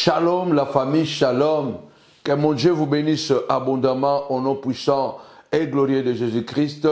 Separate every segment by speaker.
Speaker 1: Shalom, la famille, shalom. Que mon Dieu vous bénisse abondamment au nom puissant et glorieux de Jésus-Christ.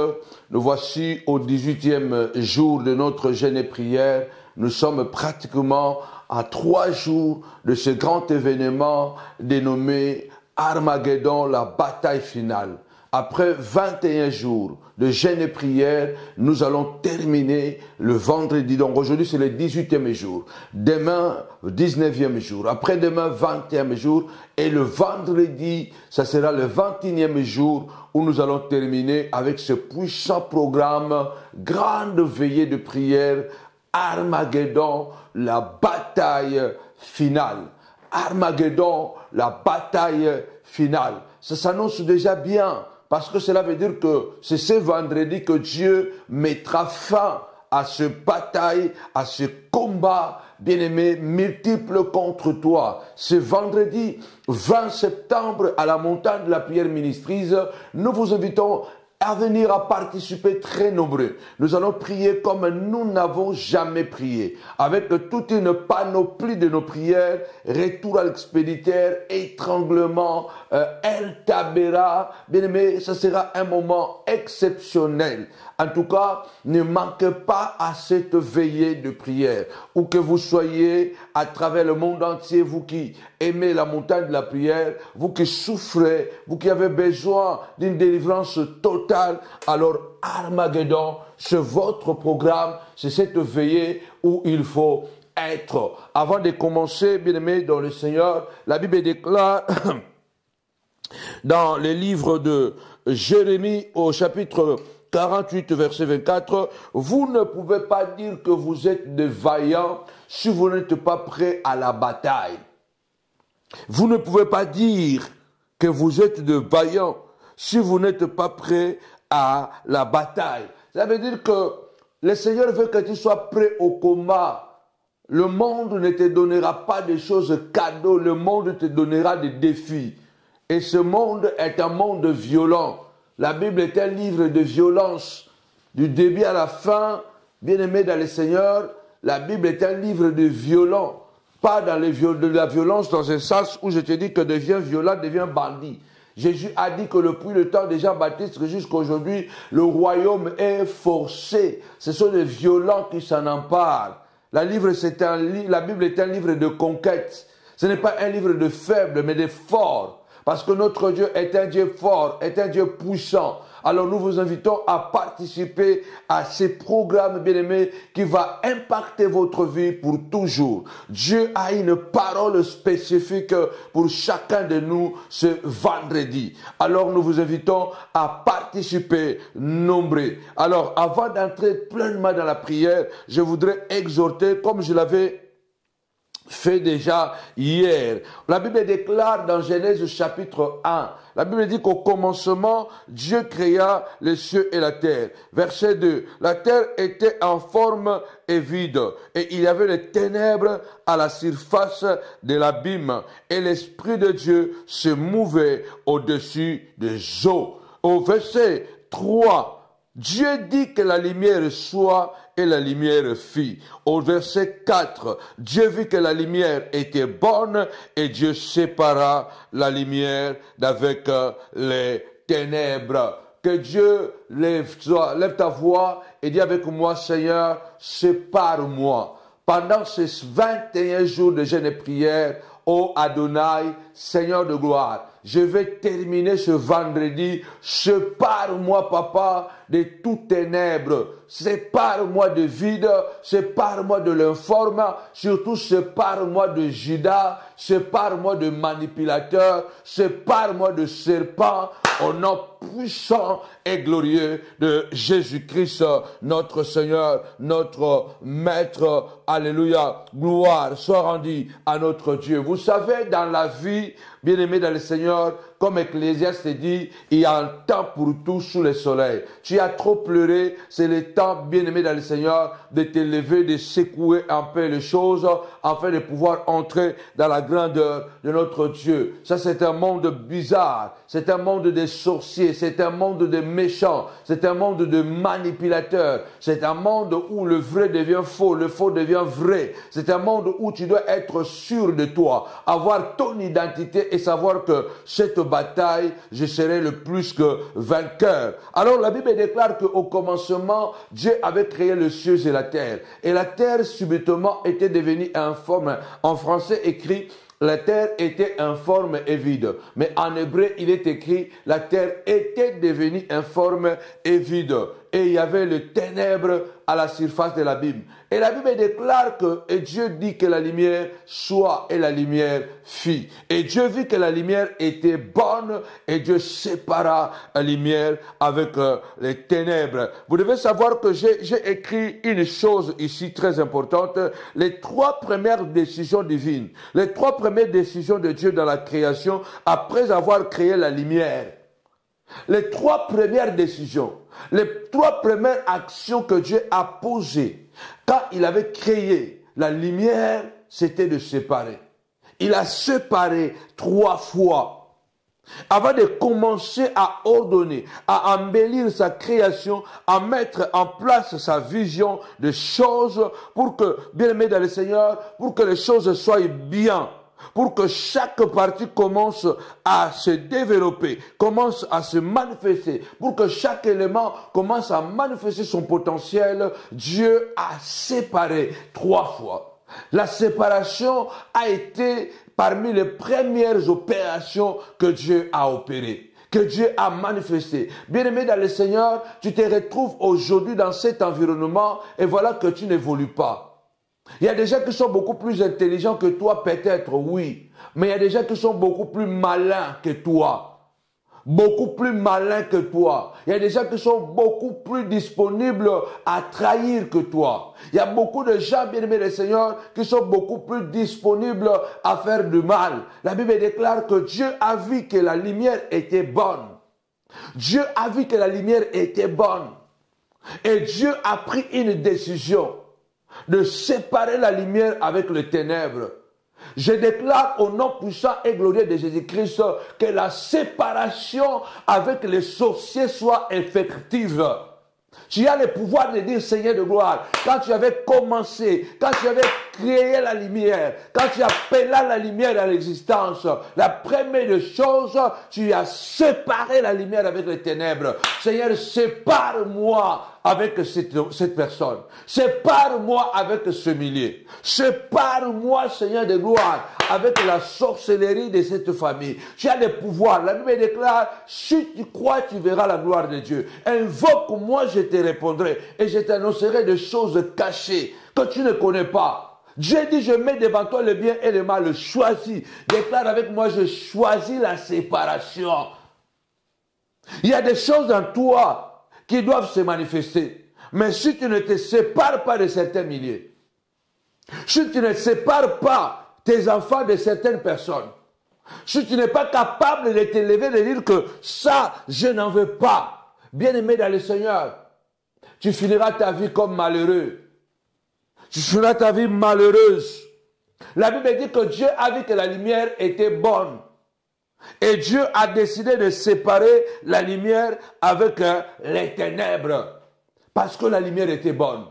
Speaker 1: Nous voici au 18e jour de notre jeûne et prière. Nous sommes pratiquement à 3 jours de ce grand événement dénommé Armageddon, la bataille finale. Après 21 jours de jeûne et prière, nous allons terminer le vendredi. Donc aujourd'hui, c'est le 18e jour. Demain, 19e jour. Après-demain, 20e jour. Et le vendredi, ça sera le 21e jour où nous allons terminer avec ce puissant programme, grande veillée de prière, Armageddon, la bataille finale. Armageddon, la bataille finale. Ça s'annonce déjà bien. Parce que cela veut dire que c'est ce vendredi que Dieu mettra fin à ce bataille, à ce combat, bien-aimé, multiple contre toi. Ce vendredi 20 septembre à la montagne de la prière ministrise, nous vous invitons à venir à participer très nombreux. Nous allons prier comme nous n'avons jamais prié. Avec toute une panoplie de nos prières, retour à l'expéditeur, étranglement, El Tabera. Bien aimé, ce sera un moment exceptionnel. En tout cas, ne manquez pas à cette veillée de prière. Où que vous soyez à travers le monde entier, vous qui aimez la montagne de la prière, vous qui souffrez, vous qui avez besoin d'une délivrance totale, alors Armageddon, c'est votre programme, c'est cette veillée où il faut être. Avant de commencer, bien-aimés dans le Seigneur, la Bible déclare dans le livre de Jérémie au chapitre 48, verset 24, vous ne pouvez pas dire que vous êtes des vaillants si vous n'êtes pas prêts à la bataille. Vous ne pouvez pas dire que vous êtes des vaillants si vous n'êtes pas prêts à la bataille. Ça veut dire que le Seigneur veut que tu sois prêt au combat. Le monde ne te donnera pas des choses cadeaux, le monde te donnera des défis. Et ce monde est un monde violent. La Bible est un livre de violence. Du début à la fin, bien-aimé dans le Seigneur, la Bible est un livre de violence. Pas dans de la violence dans un sens où je te dis que deviens violent, deviens bandit. Jésus a dit que depuis le temps de Jean-Baptiste jusqu'à aujourd'hui, le royaume est forcé. Ce sont les violents qui s'en emparent. La Bible est un livre de conquête. Ce n'est pas un livre de faibles, mais de forts. Parce que notre Dieu est un Dieu fort, est un Dieu puissant. Alors nous vous invitons à participer à ces programmes bien-aimés qui va impacter votre vie pour toujours. Dieu a une parole spécifique pour chacun de nous ce vendredi. Alors nous vous invitons à participer nombreux. Alors avant d'entrer pleinement dans la prière, je voudrais exhorter, comme je l'avais fait déjà hier. La Bible déclare dans Genèse chapitre 1, la Bible dit qu'au commencement, Dieu créa les cieux et la terre. Verset 2, la terre était en forme et vide, et il y avait les ténèbres à la surface de l'abîme, et l'Esprit de Dieu se mouvait au-dessus des eaux. Au verset 3, Dieu dit que la lumière soit et la lumière fit. Au verset 4, Dieu vit que la lumière était bonne et Dieu sépara la lumière d'avec les ténèbres. Que Dieu lève ta voix et dis avec moi, Seigneur, sépare-moi. Pendant ces 21 jours de jeûne et prière, ô Adonai, Seigneur de gloire, je vais terminer ce vendredi. Sépare-moi, Papa, de toutes ténèbres. Sépare-moi de vide. Sépare-moi de l'informe. Surtout, sépare-moi de Judas. Sépare-moi de manipulateur. Sépare-moi de serpent. Au nom puissant et glorieux de Jésus-Christ, notre Seigneur, notre Maître. Alléluia. Gloire soit rendue à notre Dieu. Vous savez, dans la vie, bien-aimé dans le Seigneur, comme Ecclésiaste dit, il y a un temps pour tout sous le soleil. Tu as trop pleuré, c'est le temps, bien-aimé dans le Seigneur, de te lever, de secouer un peu les choses, afin de pouvoir entrer dans la grandeur de notre Dieu. Ça, c'est un monde bizarre, c'est un monde de sorciers, c'est un monde de méchants, c'est un monde de manipulateurs, c'est un monde où le vrai devient faux, le faux devient vrai. C'est un monde où tu dois être sûr de toi, avoir ton identité et savoir que cette bataille, je serai le plus que vainqueur. Alors la Bible déclare qu'au commencement, Dieu avait créé les cieux et la terre. Et la terre subitement était devenue informe. En français écrit, la terre était informe et vide. Mais en hébreu, il est écrit, la terre était devenue informe et vide. Et il y avait les ténèbres à la surface de l'abîme. Et la Bible déclare que, et Dieu dit que la lumière soit, et la lumière fit. Et Dieu vit que la lumière était bonne, et Dieu sépara la lumière avec les ténèbres. Vous devez savoir que j'ai écrit une chose ici très importante. Les 3 premières décisions divines, les 3 premières décisions de Dieu dans la création, après avoir créé la lumière. Les 3 premières décisions, les 3 premières actions que Dieu a posées quand il avait créé la lumière, c'était de séparer. Il a séparé 3 fois avant de commencer à ordonner, à embellir sa création, à mettre en place sa vision de choses pour que, bien aimé dans le Seigneur, pour que les choses soient bien. Pour que chaque partie commence à se développer, commence à se manifester, pour que chaque élément commence à manifester son potentiel, Dieu a séparé 3 fois. La séparation a été parmi les premières opérations que Dieu a opérées, que Dieu a manifesté. Bien-aimé dans le Seigneur, tu te retrouves aujourd'hui dans cet environnement et voilà que tu n'évolues pas. Il y a des gens qui sont beaucoup plus intelligents que toi, peut-être, oui. Mais il y a des gens qui sont beaucoup plus malins que toi. Beaucoup plus malins que toi. Il y a des gens qui sont beaucoup plus disponibles à trahir que toi. Il y a beaucoup de gens, bien-aimés du Seigneur, qui sont beaucoup plus disponibles à faire du mal. La Bible déclare que Dieu a vu que la lumière était bonne. Dieu a vu que la lumière était bonne. Et Dieu a pris une décision de séparer la lumière avec les ténèbres. Je déclare au nom puissant et glorieux de Jésus-Christ que la séparation avec les sorciers soit effective. Tu as le pouvoir de dire Seigneur de gloire, quand tu avais commencé, quand tu avais créé la lumière, quand tu appelais la lumière à l'existence, la première des choses, tu as séparé la lumière avec les ténèbres. Seigneur, sépare-moi avec cette personne. Sépare-moi avec ce millier. Sépare-moi, Seigneur de gloire, avec la sorcellerie de cette famille. Tu as le pouvoir. La Bible déclare, si tu crois, tu verras la gloire de Dieu. Invoque-moi, je te répondrai et je t'annoncerai des choses cachées que tu ne connais pas. Dieu dit, je mets devant toi le bien et le mal, choisis. Déclare avec moi, je choisis la séparation. Il y a des choses en toi qui doivent se manifester. Mais si tu ne te sépares pas de certains milliers, si tu ne sépares pas tes enfants de certaines personnes, si tu n'es pas capable de te lever et de dire que ça, je n'en veux pas, bien-aimé dans le Seigneur, tu finiras ta vie comme malheureux. Tu finiras ta vie malheureuse. La Bible dit que Dieu a vu que la lumière était bonne. Et Dieu a décidé de séparer la lumière avec les ténèbres. Parce que la lumière était bonne.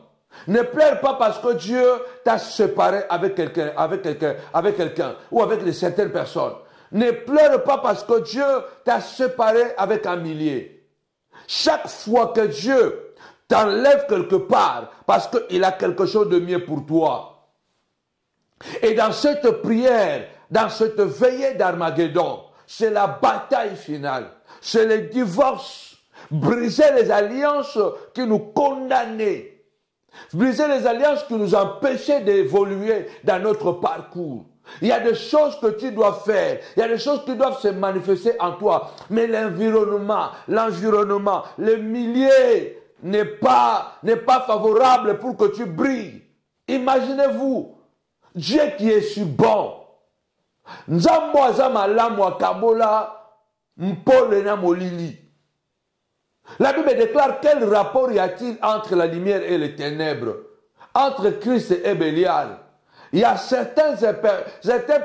Speaker 1: Ne pleure pas parce que Dieu t'a séparé avec quelqu'un ou avec certaines personnes. Ne pleure pas parce que Dieu t'a séparé avec un millier. Chaque fois que Dieu t'enlève quelque part, parce qu'il a quelque chose de mieux pour toi. Et dans cette prière, dans cette veillée d'Armageddon, c'est la bataille finale. C'est le divorce. Briser les alliances qui nous condamnaient. Briser les alliances qui nous empêchaient d'évoluer dans notre parcours. Il y a des choses que tu dois faire. Il y a des choses qui doivent se manifester en toi. Mais l'environnement, le milieu n'est pas favorable pour que tu brilles. Imaginez-vous, Dieu qui est si bon. Nzambo aza malamu akabola Mpolena molili. La Bible déclare quel rapport y a-t-il entre la lumière et les ténèbres, entre Christ et Bélial. Il y a certaines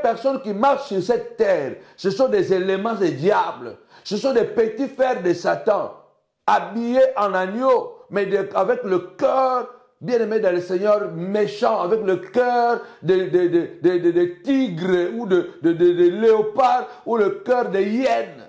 Speaker 1: personnes qui marchent sur cette terre. Ce sont des éléments des diables. Ce sont des petits frères de Satan, habillés en agneau, mais avec le cœur, bien aimé dans le Seigneur, méchant, avec le cœur de tigres ou de léopards ou le cœur de hyènes.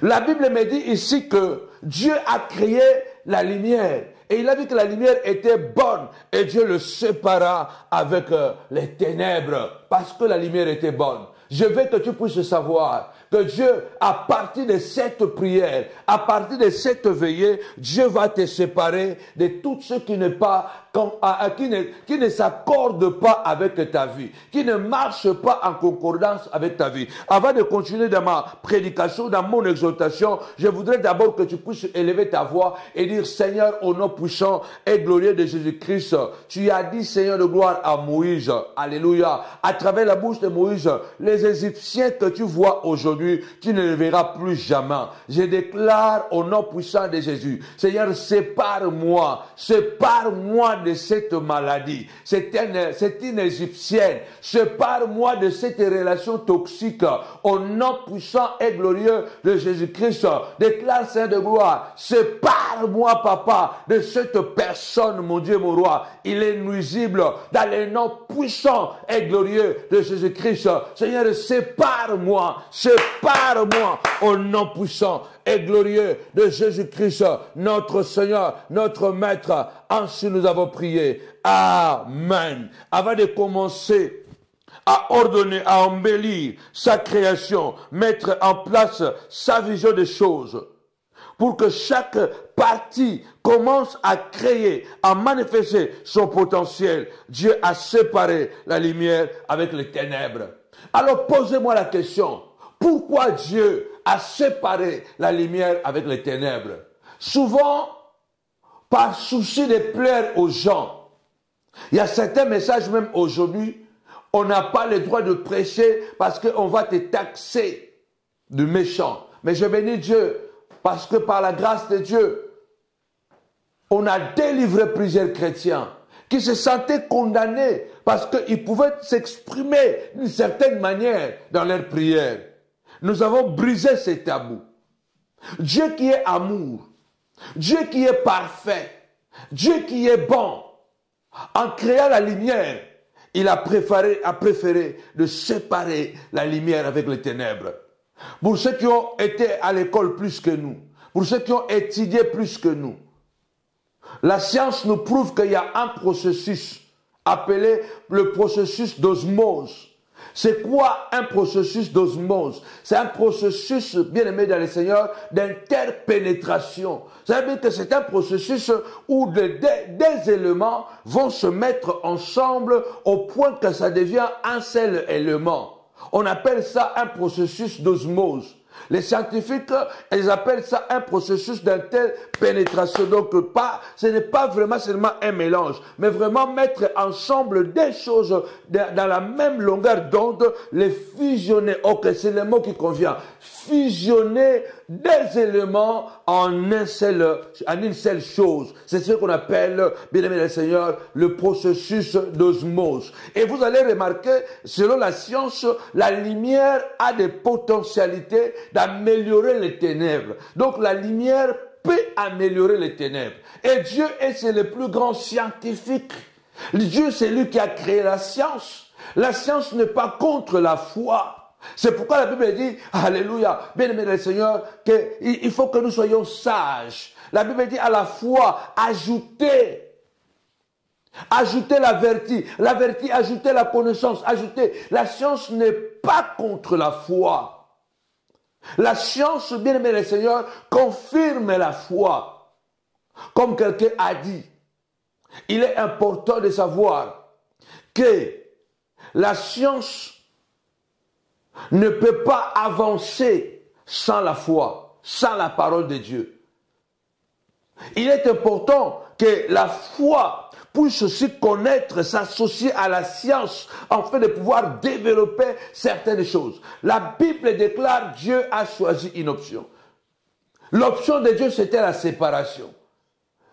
Speaker 1: La Bible me dit ici que Dieu a créé la lumière. Et il a vu que la lumière était bonne. Et Dieu le sépara avec les ténèbres. Parce que la lumière était bonne. Je veux que tu puisses savoir que Dieu, à partir de cette prière, à partir de cette veillée, Dieu va te séparer de tout ce qui n'est pas, qui ne s'accorde pas avec ta vie, qui ne marche pas en concordance avec ta vie. Avant de continuer dans ma prédication, dans mon exhortation, je voudrais d'abord que tu puisses élever ta voix et dire: Seigneur, au nom puissant et glorieux de Jésus-Christ, tu as dit, Seigneur de gloire, à Moïse, alléluia, à travers la bouche de Moïse, les Égyptiens que tu vois aujourd'hui, tu ne les verras plus jamais. Je déclare au nom puissant de Jésus, Seigneur, sépare-moi de cette maladie. C'est une Égyptienne. Sépare-moi de cette relation toxique. Au nom puissant et glorieux de Jésus-Christ, déclare, Seigneur de gloire, sépare-moi, Papa, de cette personne, mon Dieu, mon roi. Il est nuisible dans le nom puissant et glorieux de Jésus-Christ. Seigneur, sépare-moi au nom puissant et glorieux de Jésus-Christ, notre Seigneur, notre Maître. Ainsi nous avons prié. Amen. Avant de commencer à ordonner, à embellir sa création, mettre en place sa vision des choses, pour que chaque partie commence à créer, à manifester son potentiel, Dieu a séparé la lumière avec les ténèbres. Alors posez-moi la question, pourquoi Dieu a séparé la lumière avec les ténèbres? Souvent, par souci de plaire aux gens. Il y a certains messages même aujourd'hui, on n'a pas le droit de prêcher parce qu'on va te taxer de méchant. Mais je bénis Dieu parce que par la grâce de Dieu, on a délivré plusieurs chrétiens qui se sentaient condamnés parce qu'ils pouvaient s'exprimer d'une certaine manière dans leurs prières. Nous avons brisé ces tabous. Dieu qui est amour, Dieu qui est parfait, Dieu qui est bon, en créant la lumière, il a préféré de séparer la lumière avec les ténèbres. Pour ceux qui ont été à l'école plus que nous, pour ceux qui ont étudié plus que nous, la science nous prouve qu'il y a un processus appelé le processus d'osmose. C'est quoi un processus d'osmose? C'est un processus, bien aimé dans le Seigneur, d'interpénétration. Ça veut dire que c'est un processus où des éléments vont se mettre ensemble au point que ça devient un seul élément. On appelle ça un processus d'osmose. Les scientifiques, ils appellent ça un processus d'interpénétration. Donc, ce n'est pas vraiment seulement un mélange, mais vraiment mettre ensemble des choses dans la même longueur d'onde, les fusionner. Ok, c'est le mot qui convient. Fusionner des éléments en une seule chose. C'est ce qu'on appelle, bien aimé le Seigneur, le processus d'osmose. Et vous allez remarquer, selon la science, la lumière a des potentialités d'améliorer les ténèbres. Donc la lumière peut améliorer les ténèbres. Et Dieu c'est le plus grand scientifique. Dieu, c'est lui qui a créé la science. La science n'est pas contre la foi. C'est pourquoi la Bible dit, alléluia, bien-aimé le Seigneur, qu'il faut que nous soyons sages. La Bible dit à la foi, ajoutez la vertu, ajoutez la connaissance, ajoutez. La science n'est pas contre la foi. La science, bien-aimé le Seigneur, confirme la foi. Comme quelqu'un a dit, il est important de savoir que la science ne peut pas avancer sans la foi, sans la parole de Dieu. Il est important que la foi puisse aussi connaître, s'associer à la science, afin de pouvoir développer certaines choses. La Bible déclare que Dieu a choisi une option. L'option de Dieu, c'était la séparation.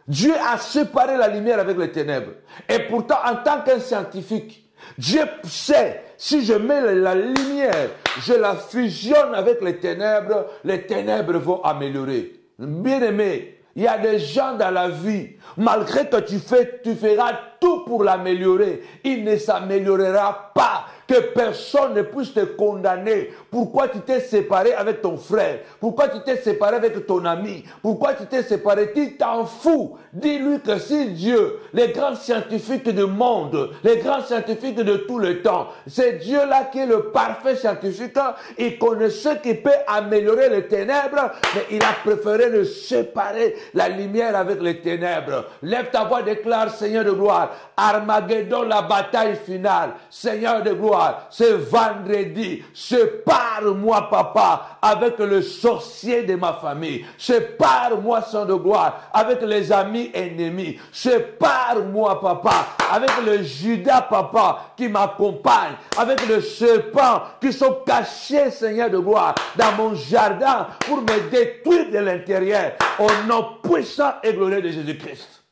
Speaker 1: Dieu a séparé la lumière avec les ténèbres. Et pourtant, en tant qu'un scientifique, Dieu sait, si je mets la lumière, je la fusionne avec les ténèbres vont améliorer. Bien aimé, il y a des gens dans la vie, malgré que tu feras tout pour l'améliorer, il ne s'améliorera pas. Que personne ne puisse te condamner. Pourquoi tu t'es séparé avec ton frère? Pourquoi tu t'es séparé avec ton ami? Pourquoi tu t'es séparé? Tu t'en fous. Dis-lui que si Dieu, les grands scientifiques du monde, les grands scientifiques de tout le temps, c'est Dieu-là qui est le parfait scientifique. Il connaît ce qui peut améliorer les ténèbres, mais il a préféré de séparer la lumière avec les ténèbres. Lève ta voix, déclare, Seigneur de gloire, Armageddon, la bataille finale. Seigneur de gloire, ce vendredi, sépare-moi, papa, avec le sorcier de ma famille. Sépare-moi, Saint de gloire, avec les amis ennemis. Sépare-moi, papa, avec le Judas, papa, qui m'accompagne. Avec le serpent qui sont cachés, Seigneur de gloire, dans mon jardin pour me détruire de l'intérieur. Au nom puissant et glorieux de Jésus-Christ.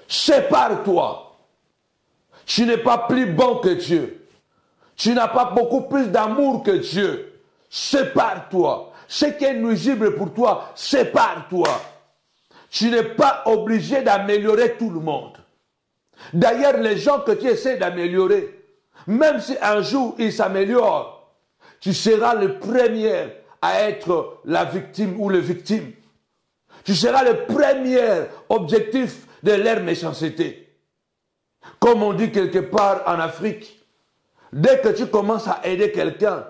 Speaker 1: Sépare-toi. Tu n'es pas plus bon que Dieu. Tu n'as pas beaucoup plus d'amour que Dieu. Sépare-toi. Ce qui est nuisible pour toi, sépare-toi. Tu n'es pas obligé d'améliorer tout le monde. D'ailleurs, les gens que tu essaies d'améliorer, même si un jour ils s'améliorent, tu seras le premier à être la victime ou le victime. Tu seras le premier objectif de leur méchanceté. Comme on dit quelque part en Afrique, dès que tu commences à aider quelqu'un,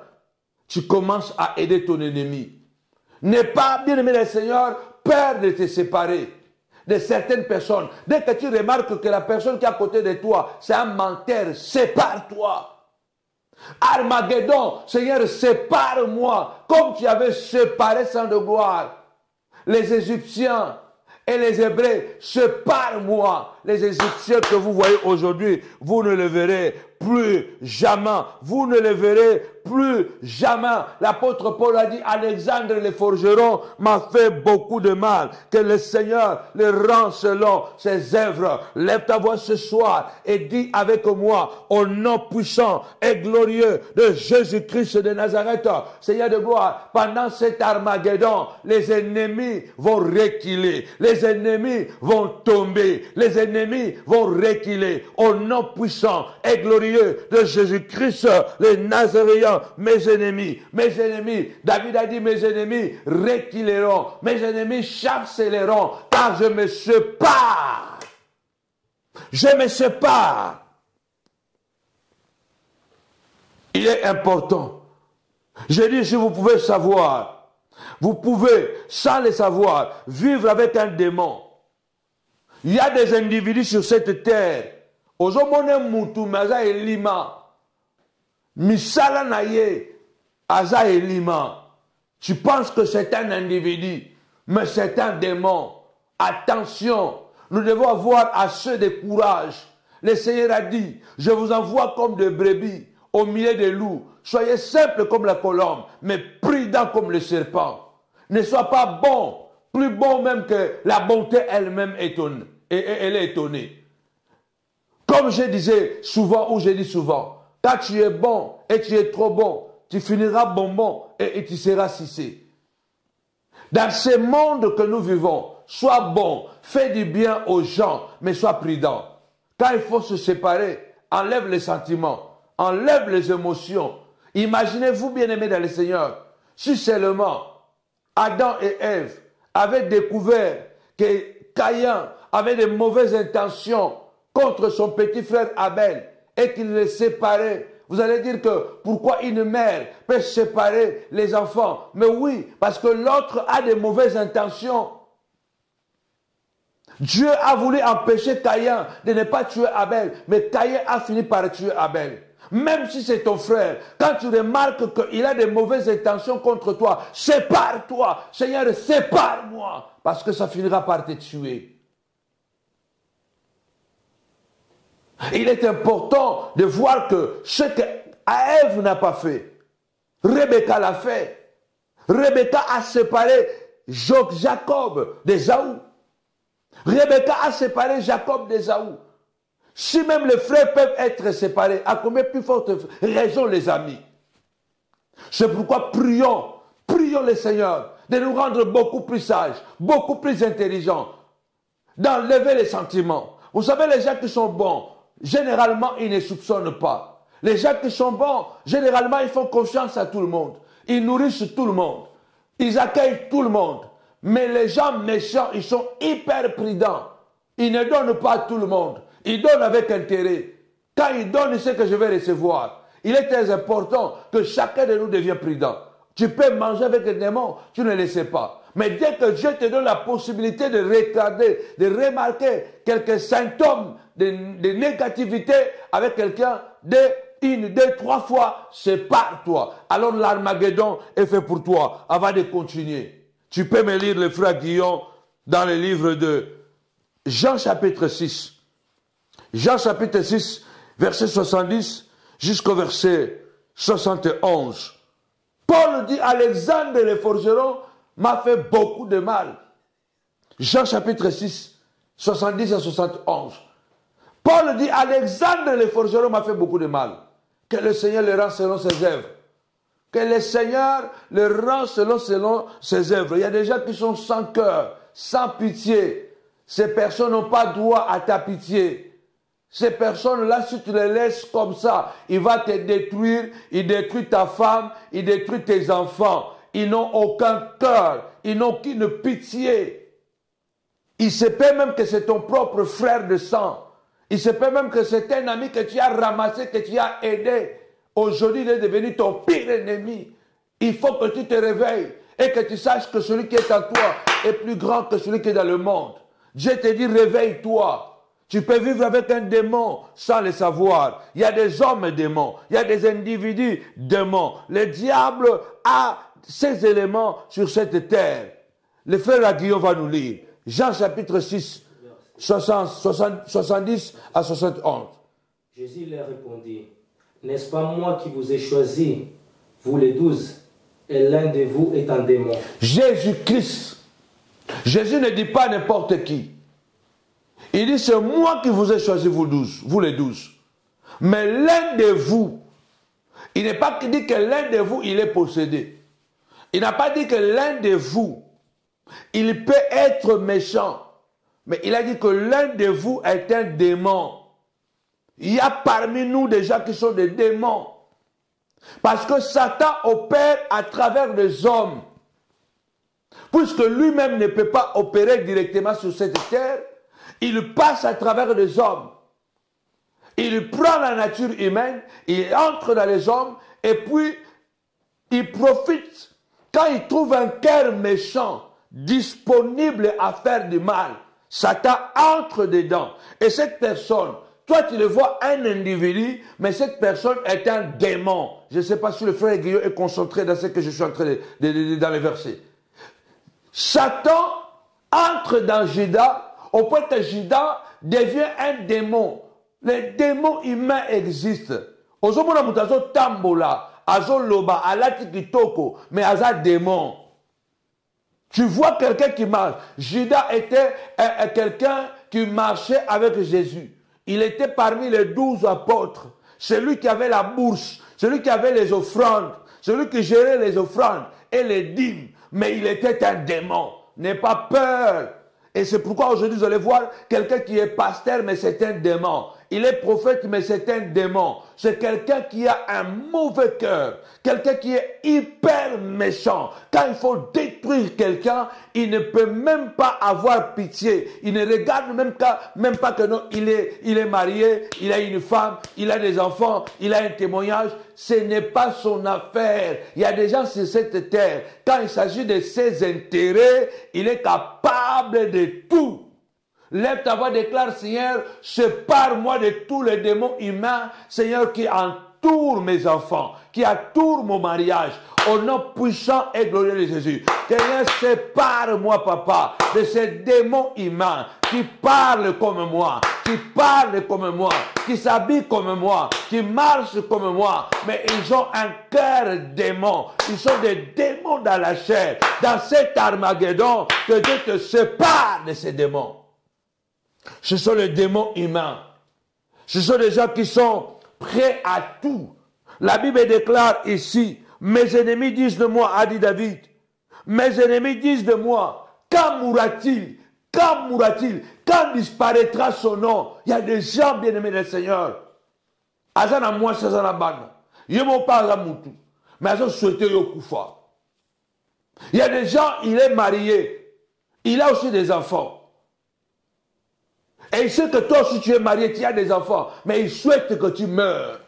Speaker 1: tu commences à aider ton ennemi. N'aie pas, bien aimé le Seigneur, peur de te séparer de certaines personnes. Dès que tu remarques que la personne qui est à côté de toi, c'est un menteur, sépare-toi. Armageddon, Seigneur, sépare-moi, comme tu avais séparé Saint de gloire les Égyptiens et les Hébreux, sépare-moi. Les Égyptiens que vous voyez aujourd'hui, vous ne les verrez plus jamais. Vous ne les verrez plus jamais. L'apôtre Paul a dit, Alexandre le forgeron m'a fait beaucoup de mal. Que le Seigneur le rend selon ses œuvres. Lève ta voix ce soir et dis avec moi, au nom puissant et glorieux de Jésus-Christ de Nazareth, Seigneur de gloire, pendant cet Armageddon, les ennemis vont reculer. Les ennemis vont tomber. Les ennemis vont reculer. Au nom puissant et glorieux de Jésus-Christ, les Nazaréens, mes ennemis, David a dit, mes ennemis reculeront, mes ennemis chanceleront, car je me sépare. Je me sépare. Il est important. Je dis, si vous pouvez savoir, vous pouvez, sans le savoir, vivre avec un démon. Il y a des individus sur cette terre. Ozomone mutu maza elima. Misala naye aza elima. Tu penses que c'est un individu, mais c'est un démon. Attention, nous devons avoir assez de courage. Le Seigneur a dit, je vous envoie comme des brebis au milieu des loups. Soyez simples comme la colombe, mais prudents comme le serpent. Ne sois pas bon, plus bon même que la bonté elle-même étonnée. Elle est étonnée. Comme je disais souvent, ou je dis souvent, quand tu es bon et tu es trop bon, tu finiras bonbon et tu seras cissé. Dans ce monde que nous vivons, sois bon, fais du bien aux gens, mais sois prudent. Quand il faut se séparer, enlève les sentiments, enlève les émotions. Imaginez-vous, bien-aimés dans le Seigneur, si seulement Adam et Ève avaient découvert que Caïn avait de mauvaises intentions contre son petit frère Abel et qu'il les séparait. Vous allez dire que pourquoi une mère peut séparer les enfants? Mais oui, parce que l'autre a de mauvaises intentions. Dieu a voulu empêcher Caïn de ne pas tuer Abel, mais Caïn a fini par tuer Abel. Même si c'est ton frère, quand tu remarques qu'il a de mauvaises intentions contre toi, sépare-toi. Seigneur, sépare-moi, parce que ça finira par te tuer. Il est important de voir que ce que Ève n'a pas fait, Rebecca l'a fait. Rebecca a séparé Jacob d'Ésaü. Rebecca a séparé Jacob d'Ésaü. Si même les frères peuvent être séparés, à combien plus forte raison les amis? C'est pourquoi prions le Seigneur de nous rendre beaucoup plus sages, beaucoup plus intelligents, d'enlever les sentiments. Vous savez, les gens qui sont bons, généralement, ils ne soupçonnent pas. Les gens qui sont bons, généralement, ils font confiance à tout le monde. Ils nourrissent tout le monde. Ils accueillent tout le monde. Mais les gens méchants, ils sont hyper prudents. Ils ne donnent pas à tout le monde. Ils donnent avec intérêt. Quand ils donnent, ils savent que je vais recevoir. Il est très important que chacun de nous devienne prudent. Tu peux manger avec un démon, tu ne le sais pas. Mais dès que Dieu te donne la possibilité de regarder, de remarquer quelques symptômes de négativité avec quelqu'un, une, deux, trois fois, c'est par toi. Alors l'Armageddon est fait pour toi. Avant de continuer, tu peux me lire le frère Guillaume dans le livre de Jean chapitre 6. Jean chapitre 6, verset 70 jusqu'au verset 71. Paul dit, Alexandre le forgeron m'a fait beaucoup de mal. Jean chapitre 6, 70 à 71. Paul dit, Alexandre le forgeron m'a fait beaucoup de mal. Que le Seigneur le rend selon ses œuvres. Que le Seigneur le rend selon ses œuvres. Il y a des gens qui sont sans cœur, sans pitié. Ces personnes n'ont pas droit à ta pitié. Ces personnes-là, si tu les laisses comme ça, il va te détruire, il détruit ta femme, il détruit tes enfants. Ils n'ont aucun cœur, ils n'ont qu'une pitié. Il se peut même que c'est ton propre frère de sang. Il se peut même que c'est un ami que tu as ramassé, que tu as aidé. Aujourd'hui, il est devenu ton pire ennemi. Il faut que tu te réveilles et que tu saches que celui qui est en toi est plus grand que celui qui est dans le monde. Dieu te dit, réveille-toi. Tu peux vivre avec un démon sans le savoir. Il y a des hommes démons, il y a des individus démons. Le diable a ces éléments sur cette terre. Le frère Guillaume va nous lire. Jean chapitre 6, 70 à 71.
Speaker 2: Jésus leur répondit, n'est-ce pas moi qui vous ai choisi, vous les 12, et l'un de vous est un démon?
Speaker 1: Jésus-Christ. Jésus ne dit pas n'importe qui. Il dit, c'est moi qui vous ai choisi, vous les 12. Mais l'un de vous, il n'est pas dit que l'un de vous, il est possédé. Il n'a pas dit que l'un de vous, il peut être méchant. Mais il a dit que l'un de vous est un démon. Il y a parmi nous des gens qui sont des démons. Parce que Satan opère à travers les hommes. Puisque lui-même ne peut pas opérer directement sur cette terre, il passe à travers les hommes. Il prend la nature humaine, il entre dans les hommes, et puis il profite. Quand il trouve un cœur méchant, disponible à faire du mal, Satan entre dedans. Et cette personne, toi tu le vois un individu, mais cette personne est un démon. Je ne sais pas si le frère Guillaume est concentré dans ce que je suis en train dans les versets. Satan entre dans Judas, au point que Judas devient un démon. Les démons humains existent. Ozomona mutazo tambola, azo loba, alati kitoko, mais aza démon. Tu vois quelqu'un qui marche. Judas était quelqu'un qui marchait avec Jésus. Il était parmi les 12 apôtres. Celui qui avait la bourse, celui qui avait les offrandes, celui qui gérait les offrandes et les dîmes. Mais il était un démon. N'aie pas peur. Et c'est pourquoi aujourd'hui vous allez voir quelqu'un qui est pasteur, mais c'est un démon. Il est prophète, mais c'est un démon. C'est quelqu'un qui a un mauvais cœur. Quelqu'un qui est hyper méchant. Quand il faut détruire quelqu'un, il ne peut même pas avoir pitié. Il ne regarde même pas que non, il est marié, il a une femme, il a des enfants, il a un témoignage. Ce n'est pas son affaire. Il y a des gens sur cette terre. Quand il s'agit de ses intérêts, il est capable de tout. Lève ta voix, déclare, Seigneur, sépare-moi de tous les démons humains, Seigneur, qui entourent entoure mes enfants, qui entoure mon mariage, au nom puissant et glorieux de Jésus. Seigneur, sépare-moi, papa, de ces démons humains qui parlent comme moi, qui s'habillent comme moi, qui marchent comme moi, mais ils ont un cœur démon. Ils sont des démons dans la chair. Dans cet Armageddon, que Dieu te sépare de ces démons. Ce sont les démons humains. Ce sont des gens qui sont prêts à tout. La Bible déclare ici, mes ennemis disent de moi, a dit David, mes ennemis disent de moi, quand mourra-t-il? Quand mourra-t-il? Quand disparaîtra son nom? Il y a des gens bien-aimés du Seigneur. Azana moi, Azana Bana. Ils m'ont pas à Moutou. Mais ils ont souhaité Yokoufa. Il y a des gens, il est marié. Il a aussi des enfants. Et il sait que toi aussi tu es marié, tu as des enfants. Mais il souhaite que tu meurs.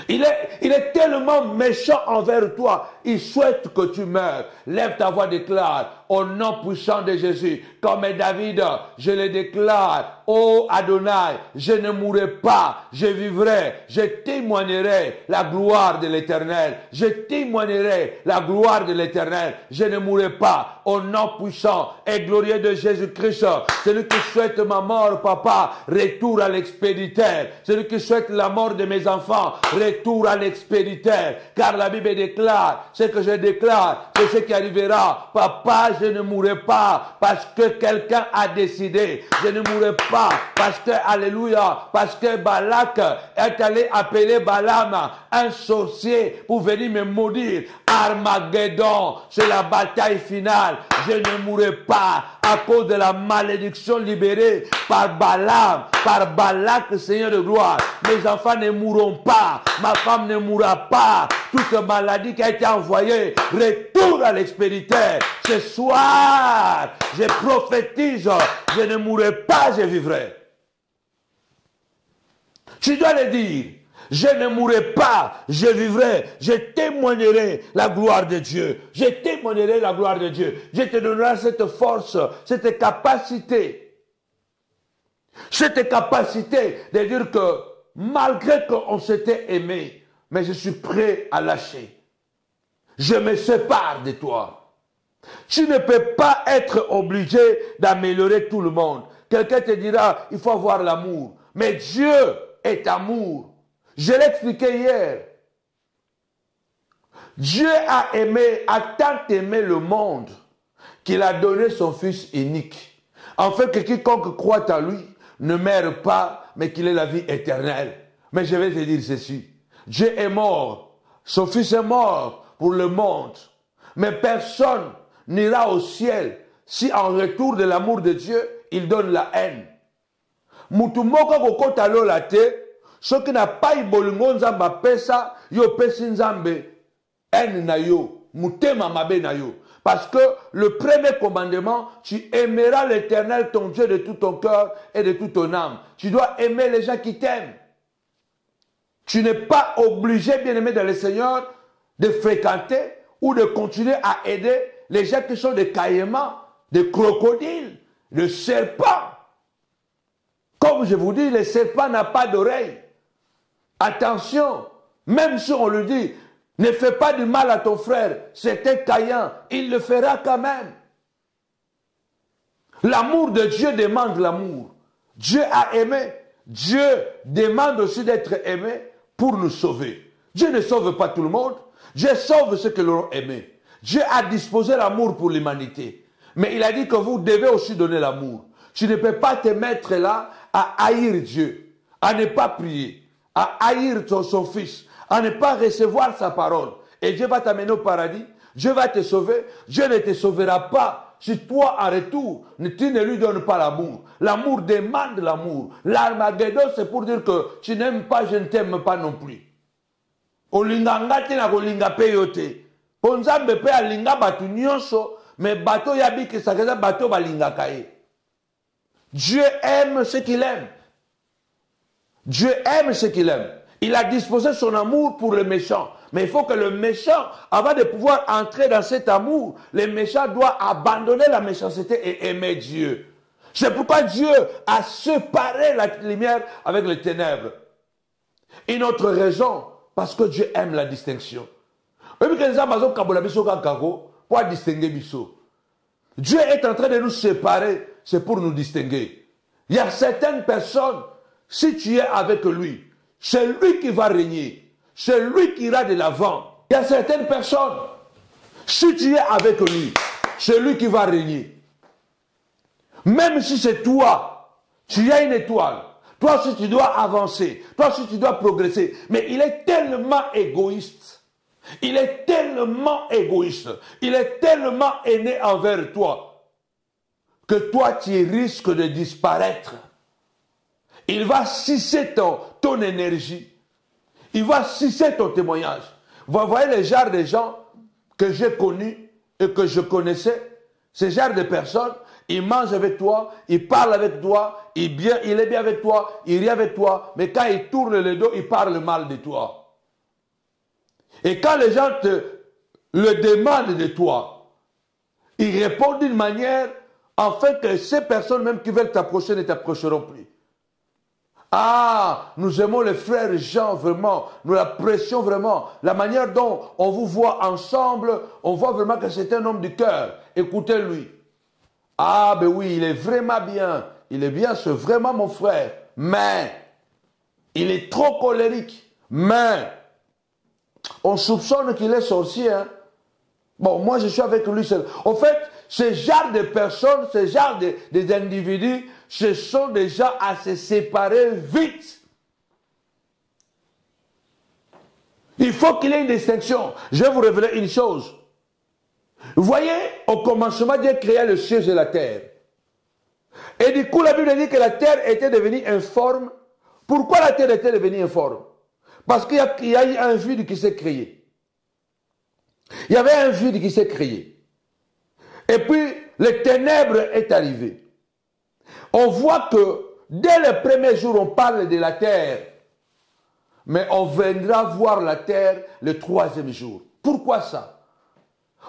Speaker 1: Il est tellement méchant envers toi. Il souhaite que tu meurs. Lève ta voix, déclare, au nom puissant de Jésus, comme David, je le déclare, ô Adonai, je ne mourrai pas, je vivrai, je témoignerai la gloire de l'Éternel. Je témoignerai la gloire de l'Éternel. Je ne mourrai pas, au nom puissant et glorieux de Jésus-Christ. Celui qui souhaite ma mort, papa, retour à l'expéditeur. Celui qui souhaite la mort de mes enfants, retour à l'expéditeur. Car la Bible déclare, ce que je déclare, c'est ce qui arrivera. Papa, je ne mourrai pas parce que quelqu'un a décidé. Je ne mourrai pas parce que, alléluia, parce que Balak est allé appeler Balaam, un sorcier, pour venir me maudire. Armageddon, c'est la bataille finale. Je ne mourrai pas à cause de la malédiction libérée par Balaam, par Balak, Seigneur de gloire. Mes enfants ne mourront pas, ma femme ne mourra pas. Toute maladie qui a été envoyée retourne à l'expéditeur. Ce soir, je prophétise, je ne mourrai pas, je vivrai. Tu dois le dire. Je ne mourrai pas, je vivrai, je témoignerai la gloire de Dieu. Je témoignerai la gloire de Dieu. Je te donnerai cette force, cette capacité. Cette capacité de dire que malgré qu'on s'était aimé, mais je suis prêt à lâcher. Je me sépare de toi. Tu ne peux pas être obligé d'améliorer tout le monde. Quelqu'un te dira, il faut avoir l'amour. Mais Dieu est amour. Je l'ai expliqué hier. Dieu a tant aimé le monde qu'il a donné son Fils unique. Afin que quiconque croit en lui ne meure pas, mais qu'il ait la vie éternelle. Mais je vais te dire ceci. Dieu est mort. Son Fils est mort pour le monde. Mais personne n'ira au ciel si en retour de l'amour de Dieu, il donne la haine. Mutumoko kokota lola te. Ce qui n'a pas eu bolingo nzamba pesa, yo pesi nzambe en na yo, mutema mabe na yo. Parce que le premier commandement, tu aimeras l'Éternel ton Dieu de tout ton cœur et de toute ton âme. Tu dois aimer les gens qui t'aiment. Tu n'es pas obligé, bien-aimé dans le Seigneur, de fréquenter ou de continuer à aider les gens qui sont des caïmans, des crocodiles, des serpents. Comme je vous dis, le serpent n'a pas d'oreille. Attention, même si on le dit, ne fais pas du mal à ton frère, c'était Caïn, il le fera quand même. L'amour de Dieu demande l'amour. Dieu a aimé, Dieu demande aussi d'être aimé pour nous sauver. Dieu ne sauve pas tout le monde, Dieu sauve ceux qui l'ont aimé. Dieu a disposé l'amour pour l'humanité. Mais il a dit que vous devez aussi donner l'amour. Tu ne peux pas te mettre là à haïr Dieu, à ne pas prier, à haïr son fils, à ne pas recevoir sa parole. Et Dieu va t'amener au paradis, Dieu va te sauver, Dieu ne te sauvera pas si toi en retour, tu ne lui donnes pas l'amour. L'amour demande l'amour. L'Armageddon, c'est pour dire que tu n'aimes pas, je ne t'aime pas non plus. Olinganga te na kolinga pe yote. Ponzambe pe alinga batu nyonso, mais bato yabi ke sakeza bato balinga kaye. Dieu aime ce qu'il aime. Dieu aime ce qu'il aime. Il a disposé son amour pour le méchant. Mais il faut que le méchant, avant de pouvoir entrer dans cet amour, le méchant doit abandonner la méchanceté et aimer Dieu. C'est pourquoi Dieu a séparé la lumière avec les ténèbres. Une autre raison, parce que Dieu aime la distinction. Dieu est en train de nous séparer, c'est pour nous distinguer. Il y a certaines personnes, si tu es avec lui, c'est lui qui va régner, c'est lui qui ira de l'avant. Il y a certaines personnes, si tu es avec lui, c'est lui qui va régner. Même si c'est toi, tu as une étoile, toi aussi tu dois avancer, toi aussi tu dois progresser, mais il est tellement égoïste. Il est tellement égoïste, il est tellement aimé envers toi, que toi tu risques de disparaître. Il va sucer ton énergie, il va sucer ton témoignage. Vous voyez les genres de gens que j'ai connus et que je connaissais, ces genres de personnes, ils mangent avec toi, ils parlent avec toi, il est bien avec toi, il rit avec toi, mais quand ils tournent le dos, ils parlent mal de toi. Et quand les gens te le demandent de toi, ils répondent d'une manière, afin que ces personnes même qui veulent t'approcher ne t'approcheront plus. Ah, nous aimons les frères Jean vraiment, nous l'apprécions vraiment. La manière dont on vous voit ensemble, on voit vraiment que c'est un homme du cœur. Écoutez-lui. Ah, ben oui, il est vraiment bien. Il est bien, c'est vraiment mon frère. Mais, il est trop colérique. Mais, on soupçonne qu'il est sorcier. Hein? Bon, moi je suis avec lui seul. En fait, ce genre de personnes, ce genre des individus, ce sont des gens à se séparer vite. Il faut qu'il y ait une distinction. Je vais vous révéler une chose. Vous voyez, au commencement, Dieu créa le ciel et la terre. Et du coup, la Bible dit que la terre était devenue informe. Pourquoi la terre était devenue informe? Parce qu'il y a eu un vide qui s'est créé. Il y avait un vide qui s'est créé. Et puis, le ténèbre est arrivé. On voit que dès le premier jour, on parle de la terre. Mais on viendra voir la terre le troisième jour. Pourquoi ça?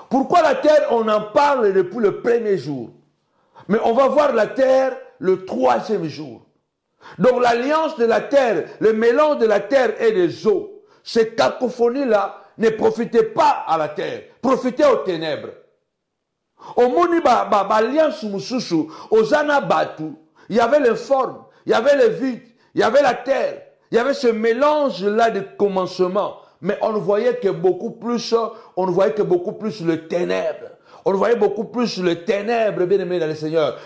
Speaker 1: Pourquoi la terre, on en parle depuis le premier jour? Mais on va voir la terre le troisième jour. Donc l'alliance de la terre, le mélange de la terre et des eaux, ces cacophonie-là ne profitaient pas à la terre, profitaient aux ténèbres. Au moni alliance mususu, aux anabatu, il y avait l'informe, il y avait le vide, il y avait la terre, il y avait ce mélange-là de commencement. Mais on ne voyait que beaucoup plus, le ténèbre. On voyait beaucoup plus le ténèbre, bien aimé dans le Seigneur.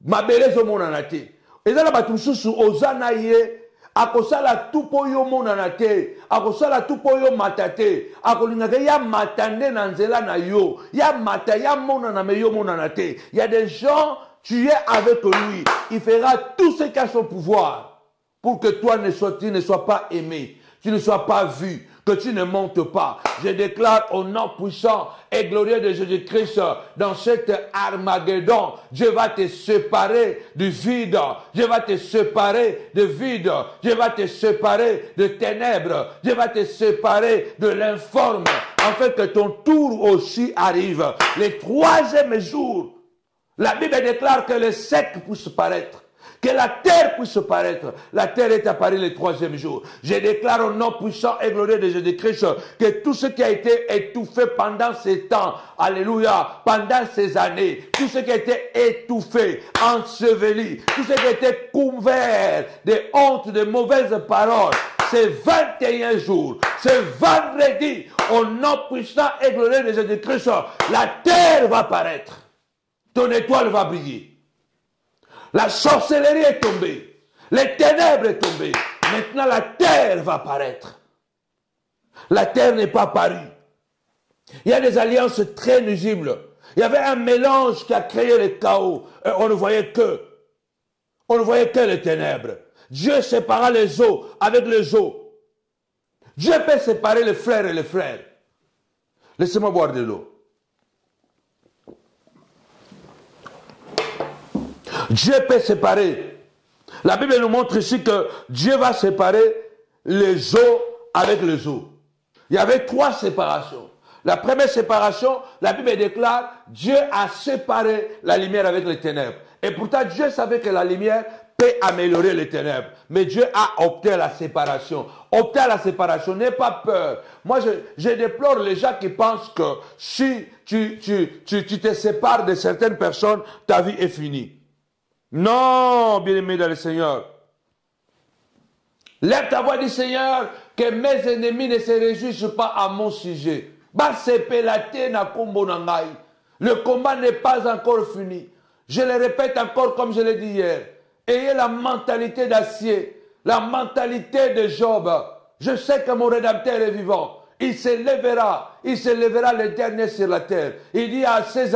Speaker 1: Mabelezo monanate. Ezala batususu ozana ye akosala tupo yo monanate, akosala tupo yo matate, akolingaka ya matande na nzela na yo, ya mata ya monana me yo monanate. Il y a des gens, tu es avec lui, il fera tout ce qu'à son pouvoir pour que toi tu ne sois pas aimé, tu ne sois pas vu, que tu ne montes pas. Je déclare au nom puissant et glorieux de Jésus-Christ, dans cet Armageddon, Dieu va te séparer du vide, Dieu va te séparer de vide, Dieu va te séparer de ténèbres, Dieu va te séparer de l'informe, afin que ton tour aussi arrive. Le troisième jour, la Bible déclare que le sec puisse paraître. Que la terre puisse paraître. La terre est apparue le troisième jour. Je déclare au nom puissant et glorieux de Jésus-Christ que tout ce qui a été étouffé pendant ces temps, alléluia, pendant ces années, tout ce qui a été étouffé, enseveli, tout ce qui a été couvert de honte, de mauvaises paroles, ces 21 jours, ce vendredi, au nom puissant et glorieux de Jésus-Christ, la terre va paraître. Ton étoile va briller. La sorcellerie est tombée. Les ténèbres sont tombées. Maintenant, la terre va paraître. La terre n'est pas parue. Il y a des alliances très nuisibles. Il y avait un mélange qui a créé le chaos. Et on ne voyait que les ténèbres. Dieu sépara les eaux avec les eaux. Dieu peut séparer les frères et les frères. Laissez-moi boire de l'eau. Dieu peut séparer. La Bible nous montre ici que Dieu va séparer les eaux avec les eaux. Il y avait 3 séparations. La première séparation, la Bible déclare, Dieu a séparé la lumière avec les ténèbres. Et pourtant, Dieu savait que la lumière peut améliorer les ténèbres. Mais Dieu a opté à la séparation. Opter à la séparation, n'aie pas peur. Moi, je déplore les gens qui pensent que si tu te sépares de certaines personnes, ta vie est finie. Non, bien-aimé dans le Seigneur. Lève ta voix, dit Seigneur, que mes ennemis ne se réjouissent pas à mon sujet. Le combat n'est pas encore fini. Je le répète encore comme je l'ai dit hier. Ayez la mentalité d'acier, la mentalité de Job. Je sais que mon Rédempteur est vivant. Il se lèvera le dernier sur la terre. Il dit à ses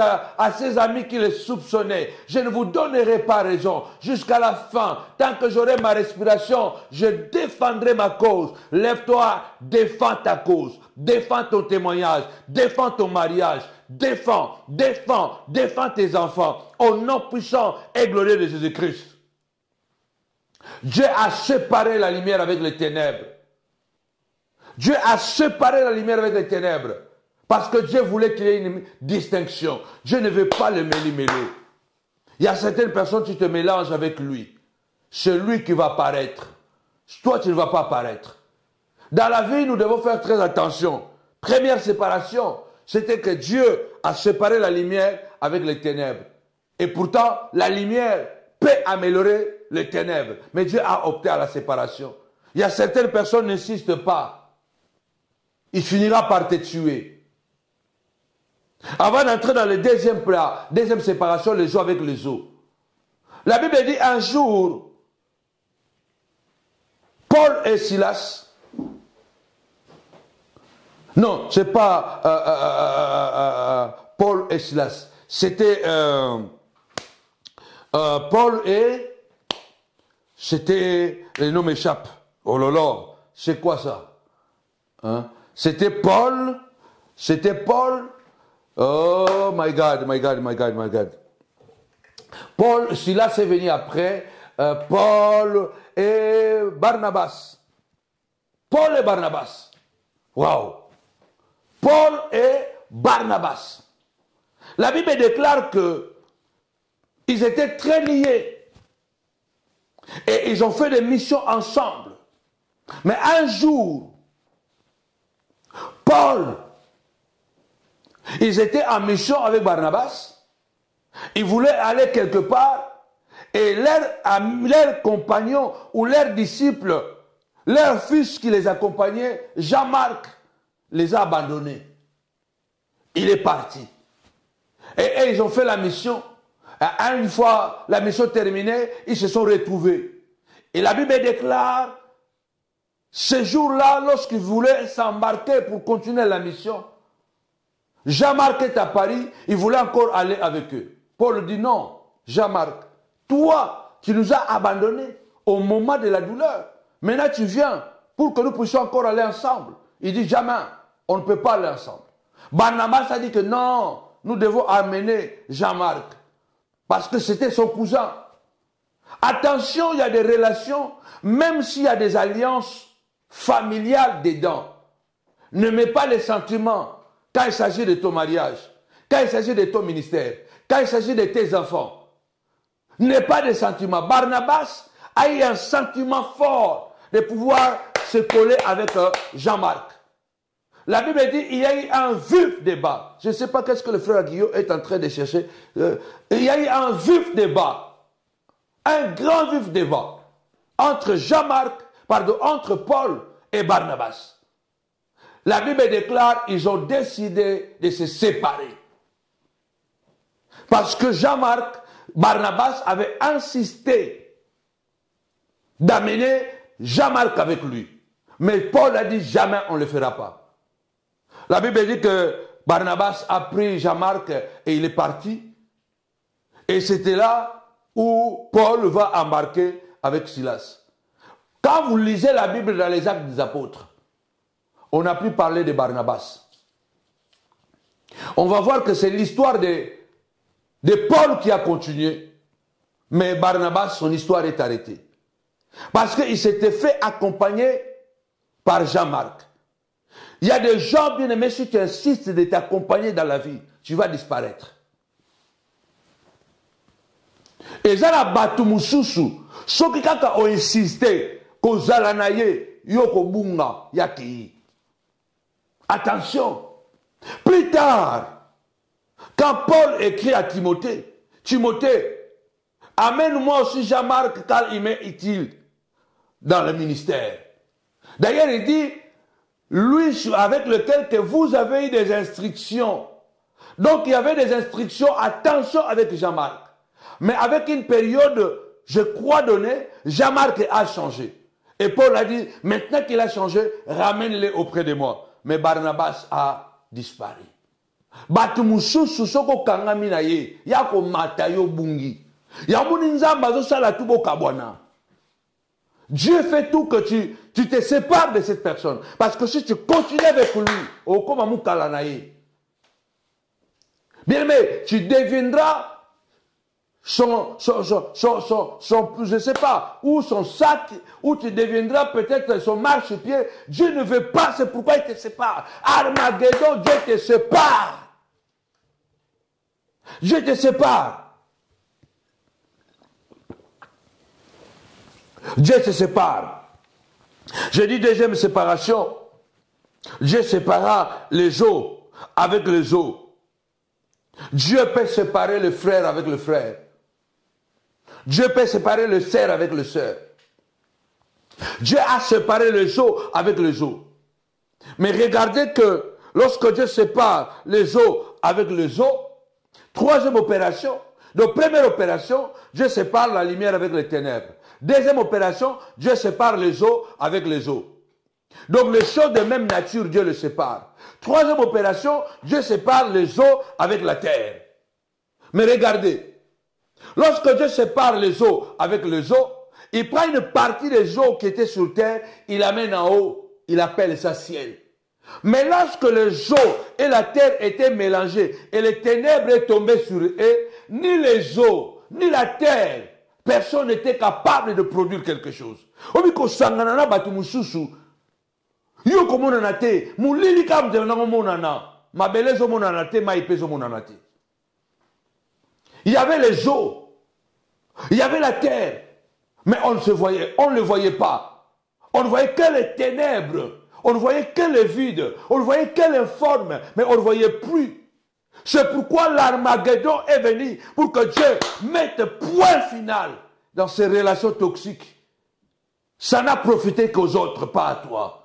Speaker 1: amis qui le soupçonnaient, je ne vous donnerai pas raison jusqu'à la fin. Tant que j'aurai ma respiration, je défendrai ma cause. Lève-toi, défends ta cause, défends ton témoignage, défends ton mariage, défends tes enfants au nom puissant et glorieux de Jésus-Christ. Dieu a séparé la lumière avec les ténèbres. Dieu a séparé la lumière avec les ténèbres. Parce que Dieu voulait qu'il y ait une distinction. Dieu ne veut pas le mêler. Il y a certaines personnes, tu te mélanges avec lui. C'est lui qui va paraître. Toi, tu ne vas pas paraître. Dans la vie, nous devons faire très attention. Première séparation, c'était que Dieu a séparé la lumière avec les ténèbres. Et pourtant, la lumière peut améliorer les ténèbres. Mais Dieu a opté à la séparation. Il y a certaines personnes qui n'insistent pas. Il finira par te tuer. Avant d'entrer dans le deuxième plat, deuxième séparation, les eaux avec les eaux. La Bible dit un jour, Paul et Silas, non, c'est pas Paul et Silas, c'était Paul et, c'était, les noms m'échappent, oh là là, c'est quoi ça, hein? C'était Paul, oh my God. Paul, Silas est venu après, Paul et Barnabas. Paul et Barnabas. Waouh. Paul et Barnabas. La Bible déclare que ils étaient très liés. Et ils ont fait des missions ensemble. Mais un jour, Paul, ils étaient en mission avec Barnabas, ils voulaient aller quelque part, et leur compagnon ou leur disciple, leur fils qui les accompagnait, Jean-Marc, les a abandonnés. Il est parti. Et ils ont fait la mission. Et une fois la mission terminée, ils se sont retrouvés. Et la Bible déclare, ce jour-là, lorsqu'ils voulaient s'embarquer pour continuer la mission, Jean-Marc est à Paris, il voulait encore aller avec eux. Paul dit non, Jean-Marc, toi, tu nous as abandonnés au moment de la douleur. Maintenant, tu viens pour que nous puissions encore aller ensemble. Il dit jamais, on ne peut pas aller ensemble. Barnabas a dit que non, nous devons amener Jean-Marc parce que c'était son cousin. Attention, il y a des relations, même s'il y a des alliances familiales dedans. Ne mets pas les sentiments quand il s'agit de ton mariage, quand il s'agit de ton ministère, quand il s'agit de tes enfants. N'aie pas de sentiments. Barnabas a eu un sentiment fort de pouvoir se coller avec Jean-Marc. La Bible dit il y a eu un vif débat. Je ne sais pas qu'est-ce que le frère Guillaume est en train de chercher. Il y a eu un vif débat. Un grand vif débat entre entre Paul et Barnabas. La Bible déclare qu'ils ont décidé de se séparer. Parce que Barnabas avait insisté d'amener Jean-Marc avec lui. Mais Paul a dit jamais on ne le fera pas. La Bible dit que Barnabas a pris Jean-Marc et il est parti. Et c'était là où Paul va embarquer avec Silas. Quand vous lisez la Bible dans les Actes des Apôtres, on n'a plus parlé de Barnabas. On va voir que c'est l'histoire de Paul qui a continué. Mais Barnabas, son histoire est arrêtée. Parce qu'il s'était fait accompagner par Jean-Marc. Il y a des gens, bien aimés, si tu insistes de t'accompagner dans la vie, tu vas disparaître. eza na bato mosusu soki kaka oinsiste kozala na ye yo kobunga ya kei. Attention, plus tard, quand Paul écrit à Timothée, Timothée, amène-moi aussi Jean-Marc car il m'est utile dans le ministère. D'ailleurs, il dit, lui avec lequel que vous avez eu des instructions. Donc, il y avait des instructions, attention avec Jean-Marc. Mais avec une période, je crois donnée, Jean-Marc a changé. Et Paul a dit, maintenant qu'il a changé, ramène-les auprès de moi. Mais Barnabas a disparu. Batu mususu soko kangami na ye, yako matayo bungi. Yamuni nzamba zo sala tubo kabwana. Dieu fait tout que tu te sépares de cette personne. Parce que si tu continues avec lui, au koma mukala na ye. Bien aimé, tu deviendras je sais pas, ou son sac, ou tu deviendras peut-être son marchepied. Dieu ne veut pas, c'est pourquoi il te sépare. Armageddon, Dieu te sépare. Dieu te sépare. Dieu te sépare. Je dis deuxième séparation. Dieu sépara les eaux avec les eaux. Dieu peut séparer le frère avec le frère. Dieu peut séparer le sœur avec le sœur. Dieu a séparé les eaux avec les eaux. Mais regardez que lorsque Dieu sépare les eaux avec les eaux, troisième opération, donc première opération, Dieu sépare la lumière avec les ténèbres. Deuxième opération, Dieu sépare les eaux avec les eaux. Donc les choses de même nature, Dieu les sépare. Troisième opération, Dieu sépare les eaux avec la terre. Mais regardez, lorsque Dieu sépare les eaux avec les eaux, il prend une partie des eaux qui étaient sur terre, il l'amène en haut, il appelle ça ciel. Mais lorsque les eaux et la terre étaient mélangées et les ténèbres étaient tombées sur eux, ni les eaux, ni la terre, personne n'était capable de produire quelque chose. Yo komona te, mulili kam de mona na, mabelezo mona na te, maipezo mona na te. Il y avait les eaux, il y avait la terre, mais on ne le voyait pas. On ne voyait que les ténèbres, on ne voyait que le vide, on ne voyait que l'informe, mais on ne voyait plus. C'est pourquoi l'Armageddon est venu, pour que Dieu mette point final dans ces relations toxiques. Ça n'a profité qu'aux autres, pas à toi.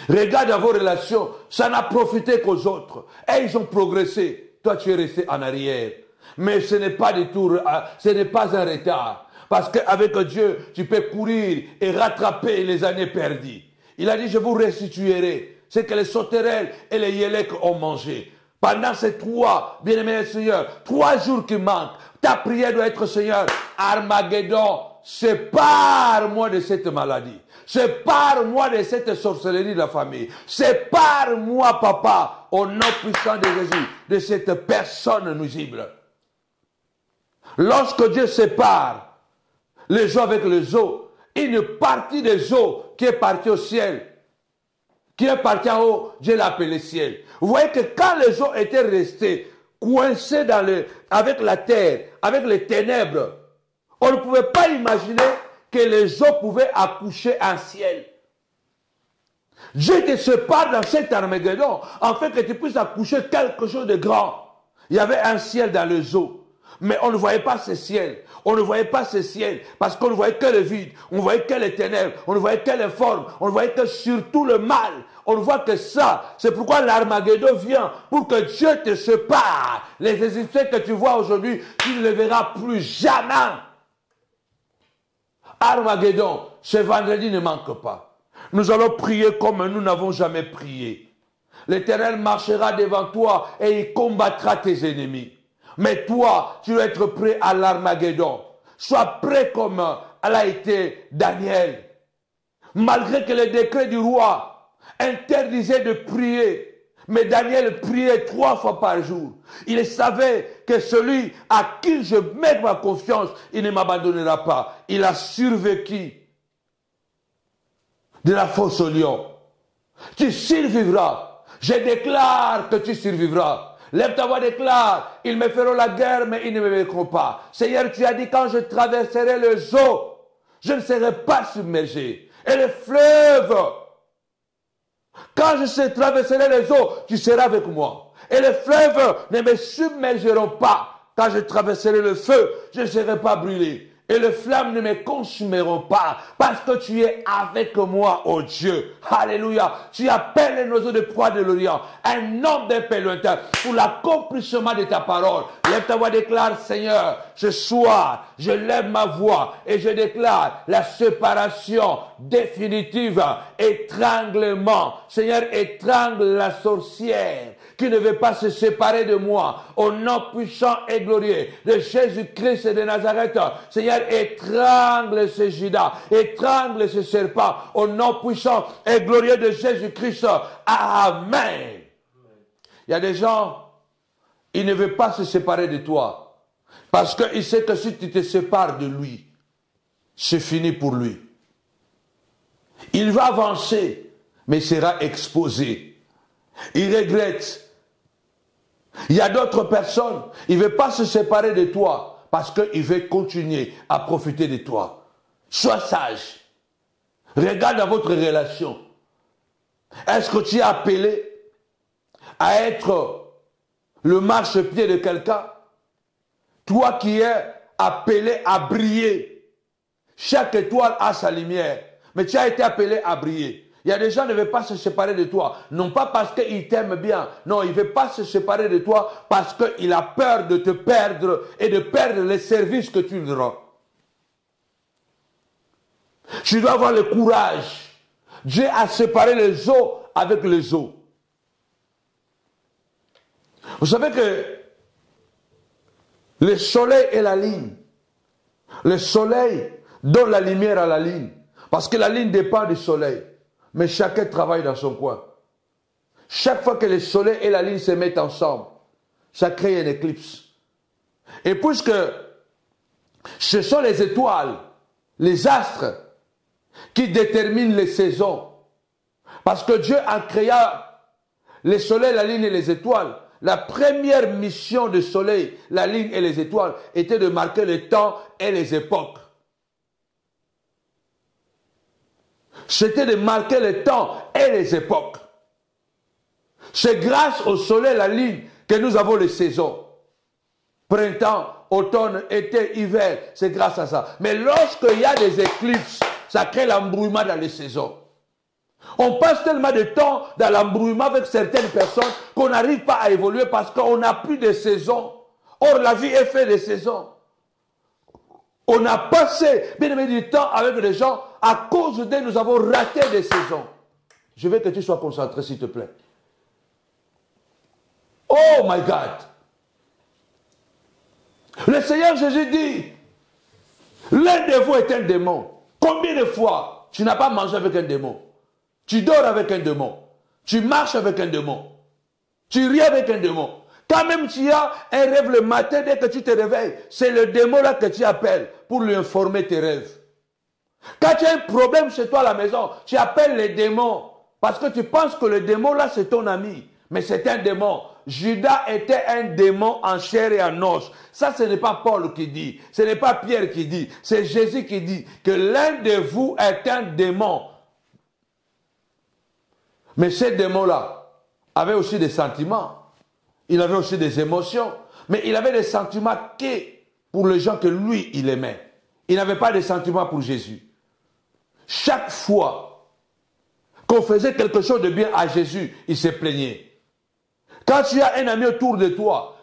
Speaker 1: Regarde à vos relations, ça n'a profité qu'aux autres. Et ils ont progressé. Toi, tu es resté en arrière. Mais ce n'est pas du tout, ce n'est pas un retard. Parce qu'avec Dieu, tu peux courir et rattraper les années perdues. Il a dit, je vous restituerai ce que les sauterelles et les yélecs ont mangé. Pendant ces bien-aimé Seigneur, 3 jours qui manquent, ta prière doit être, Seigneur, Armageddon, sépare-moi de cette maladie. Sépare-moi de cette sorcellerie de la famille. Sépare-moi, papa, au nom puissant de Jésus, de cette personne nuisible. Lorsque Dieu sépare les eaux avec les eaux, une partie des eaux qui est partie au ciel, qui est partie en haut, Dieu l'a appelé ciel. Vous voyez que quand les eaux étaient restées coincées avec la terre, avec les ténèbres, on ne pouvait pas imaginer que les eaux pouvaient accoucher un ciel. Dieu te sépare dans cet Armageddon, afin que tu puisses accoucher quelque chose de grand. Il y avait un ciel dans les eaux, mais on ne voyait pas ce ciel. On ne voyait pas ce ciel, parce qu'on ne voyait que le vide, on ne voyait que les ténèbres, on ne voyait que les formes, on ne voyait que surtout le mal. On ne voit que ça. C'est pourquoi l'Armageddon vient, pour que Dieu te sépare. Les Égyptiens que tu vois aujourd'hui, tu ne les verras plus jamais. Armageddon, ce vendredi ne manque pas. Nous allons prier comme nous n'avons jamais prié. L'Éternel marchera devant toi et il combattra tes ennemis. Mais toi, tu dois être prêt à l'Armageddon. Sois prêt comme l'a été Daniel. Malgré que le décret du roi interdisait de prier, mais Daniel priait 3 fois par jour. Il savait que celui à qui je mets ma confiance, il ne m'abandonnera pas. Il a survécu de la fosse au lion. Tu survivras. Je déclare que tu survivras. Lève ta voix, déclare, ils me feront la guerre, mais ils ne me vaincront pas. Seigneur, tu as dit, quand je traverserai les eaux, je ne serai pas submergé. Et les fleuves, quand je traverserai les eaux, tu seras avec moi. Et les fleuves ne me submergeront pas. Quand je traverserai le feu, je ne serai pas brûlé. Et les flammes ne me consumeront pas, parce que tu es avec moi, oh Dieu. Alléluia. Tu appelles les oiseaux de proie de l'Orient, un homme d'un pays lointain, pour l'accomplissement de ta parole. Lève ta voix, déclare, Seigneur, ce soir, je lève ma voix et je déclare la séparation définitive, étranglement. Seigneur, étrangle la sorcière qui ne veut pas se séparer de moi, au nom puissant et glorieux de Jésus-Christ et de Nazareth. Seigneur, étrangle ce Judas, étrangle ce serpent, au nom puissant et glorieux de Jésus-Christ. Amen. Il y a des gens, ils ne veulent pas se séparer de toi, parce qu'ils savent que si tu te sépares de lui, c'est fini pour lui. Il va avancer, mais il sera exposé. Il regrette. Il y a d'autres personnes, ils ne veulent pas se séparer de toi parce qu'ils veulent continuer à profiter de toi. Sois sage. Regarde dans votre relation. Est-ce que tu es appelé à être le marchepied de quelqu'un? Toi qui es appelé à briller. Chaque étoile a sa lumière, mais tu as été appelé à briller. Il y a des gens qui ne veulent pas se séparer de toi. Non pas parce qu'ils t'aiment bien. Non, il ne veut pas se séparer de toi parce qu'il a peur de te perdre et de perdre les services que tu lui rends. Tu dois avoir le courage. Dieu a séparé les eaux avec les eaux. Vous savez que le soleil est la ligne. Le soleil donne la lumière à la ligne. Parce que la ligne dépend du soleil. Mais chacun travaille dans son coin. Chaque fois que le soleil et la lune se mettent ensemble, ça crée une éclipse. Et puisque ce sont les étoiles, les astres, qui déterminent les saisons, parce que Dieu a créé le soleil, la lune et les étoiles, la première mission du soleil, la lune et les étoiles était de marquer le temps et les époques. C'était de marquer le temps et les époques. C'est grâce au soleil et la lune que nous avons les saisons. Printemps, automne, été, hiver, c'est grâce à ça. Mais lorsqu'il y a des éclipses, ça crée l'embrouillement dans les saisons. On passe tellement de temps dans l'embrouillement avec certaines personnes qu'on n'arrive pas à évoluer parce qu'on n'a plus de saisons. Or, la vie est faite de saisons. On a passé bien du temps avec des gens à cause d'eux, nous avons raté des saisons. Je veux que tu sois concentré, s'il te plaît. Oh my God! Le Seigneur Jésus dit, l'un de vous est un démon. Combien de fois tu n'as pas mangé avec un démon? Tu dors avec un démon. Tu marches avec un démon. Tu ris avec un démon. Quand même tu as un rêve le matin, dès que tu te réveilles, c'est le démon là que tu appelles pour lui informer tes rêves. Quand tu as un problème chez toi à la maison, tu appelles les démons. Parce que tu penses que le démon là c'est ton ami. Mais c'est un démon. Judas était un démon en chair et en os. Ça, ce n'est pas Paul qui dit. Ce n'est pas Pierre qui dit. C'est Jésus qui dit que l'un de vous est un démon. Mais ce démon-là avait aussi des sentiments. Il avait aussi des émotions. Mais il avait des sentiments que pour les gens que lui, il aimait. Il n'avait pas de sentiments pour Jésus. Chaque fois qu'on faisait quelque chose de bien à Jésus, il se plaignait. Quand tu as un ami autour de toi,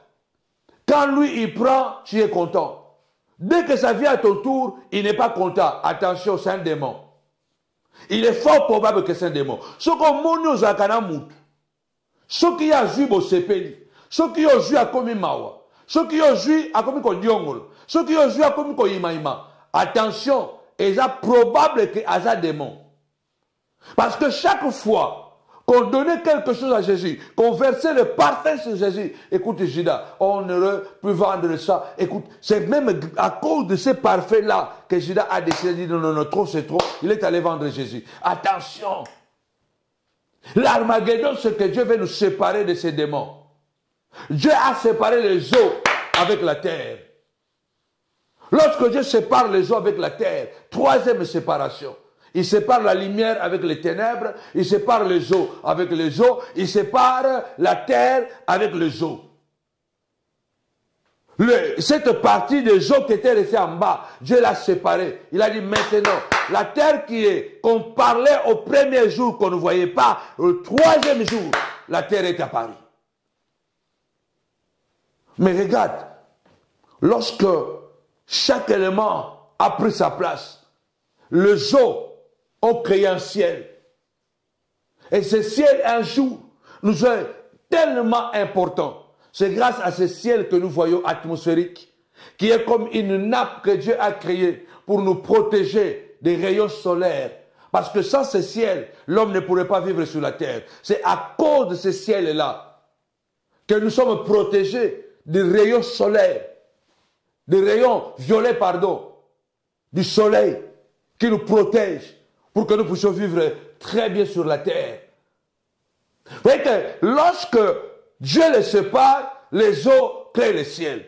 Speaker 1: quand lui il prend, tu es content. Dès que ça vient à ton tour, il n'est pas content. Attention, c'est un démon. Il est fort probable que c'est un démon. Ce qu'on monte aux akanamout, ce qui a vu au sepeli, ce qui a vu à komi mawa, ce qui a vu à komi kodiongol, ce qui a vu à komi koyimaima. Attention, il est probable que c'est un démon. Parce que chaque fois qu'on donnait quelque chose à Jésus, qu'on versait le parfum sur Jésus. Écoute, Judas, on ne peut vendre ça. Écoute, c'est même à cause de ce parfum-là que Judas a décidé de dire non, non, trop c'est trop. Il est allé vendre Jésus. Attention. L'Armageddon, c'est que Dieu veut nous séparer de ces démons. Dieu a séparé les eaux avec la terre. Lorsque Dieu sépare les eaux avec la terre, troisième séparation. Il sépare la lumière avec les ténèbres, il sépare les eaux avec les eaux, il sépare la terre avec les eaux. Cette partie des eaux qui était restée en bas, Dieu l'a séparée. Il a dit maintenant, la terre qu'on parlait au premier jour qu'on ne voyait pas, le troisième jour, la terre est apparue. Mais regarde, lorsque chaque élément a pris sa place, les eaux ont créé un ciel. Et ce ciel, un jour, nous est tellement important. C'est grâce à ce ciel que nous voyons atmosphérique, qui est comme une nappe que Dieu a créée pour nous protéger des rayons solaires. Parce que sans ce ciel, l'homme ne pourrait pas vivre sur la terre. C'est à cause de ce ciel-là que nous sommes protégés des rayons solaires, des rayons violets, du soleil qui nous protège pour que nous puissions vivre très bien sur la terre. Vous voyez que lorsque Dieu les sépare, les eaux créent le ciel.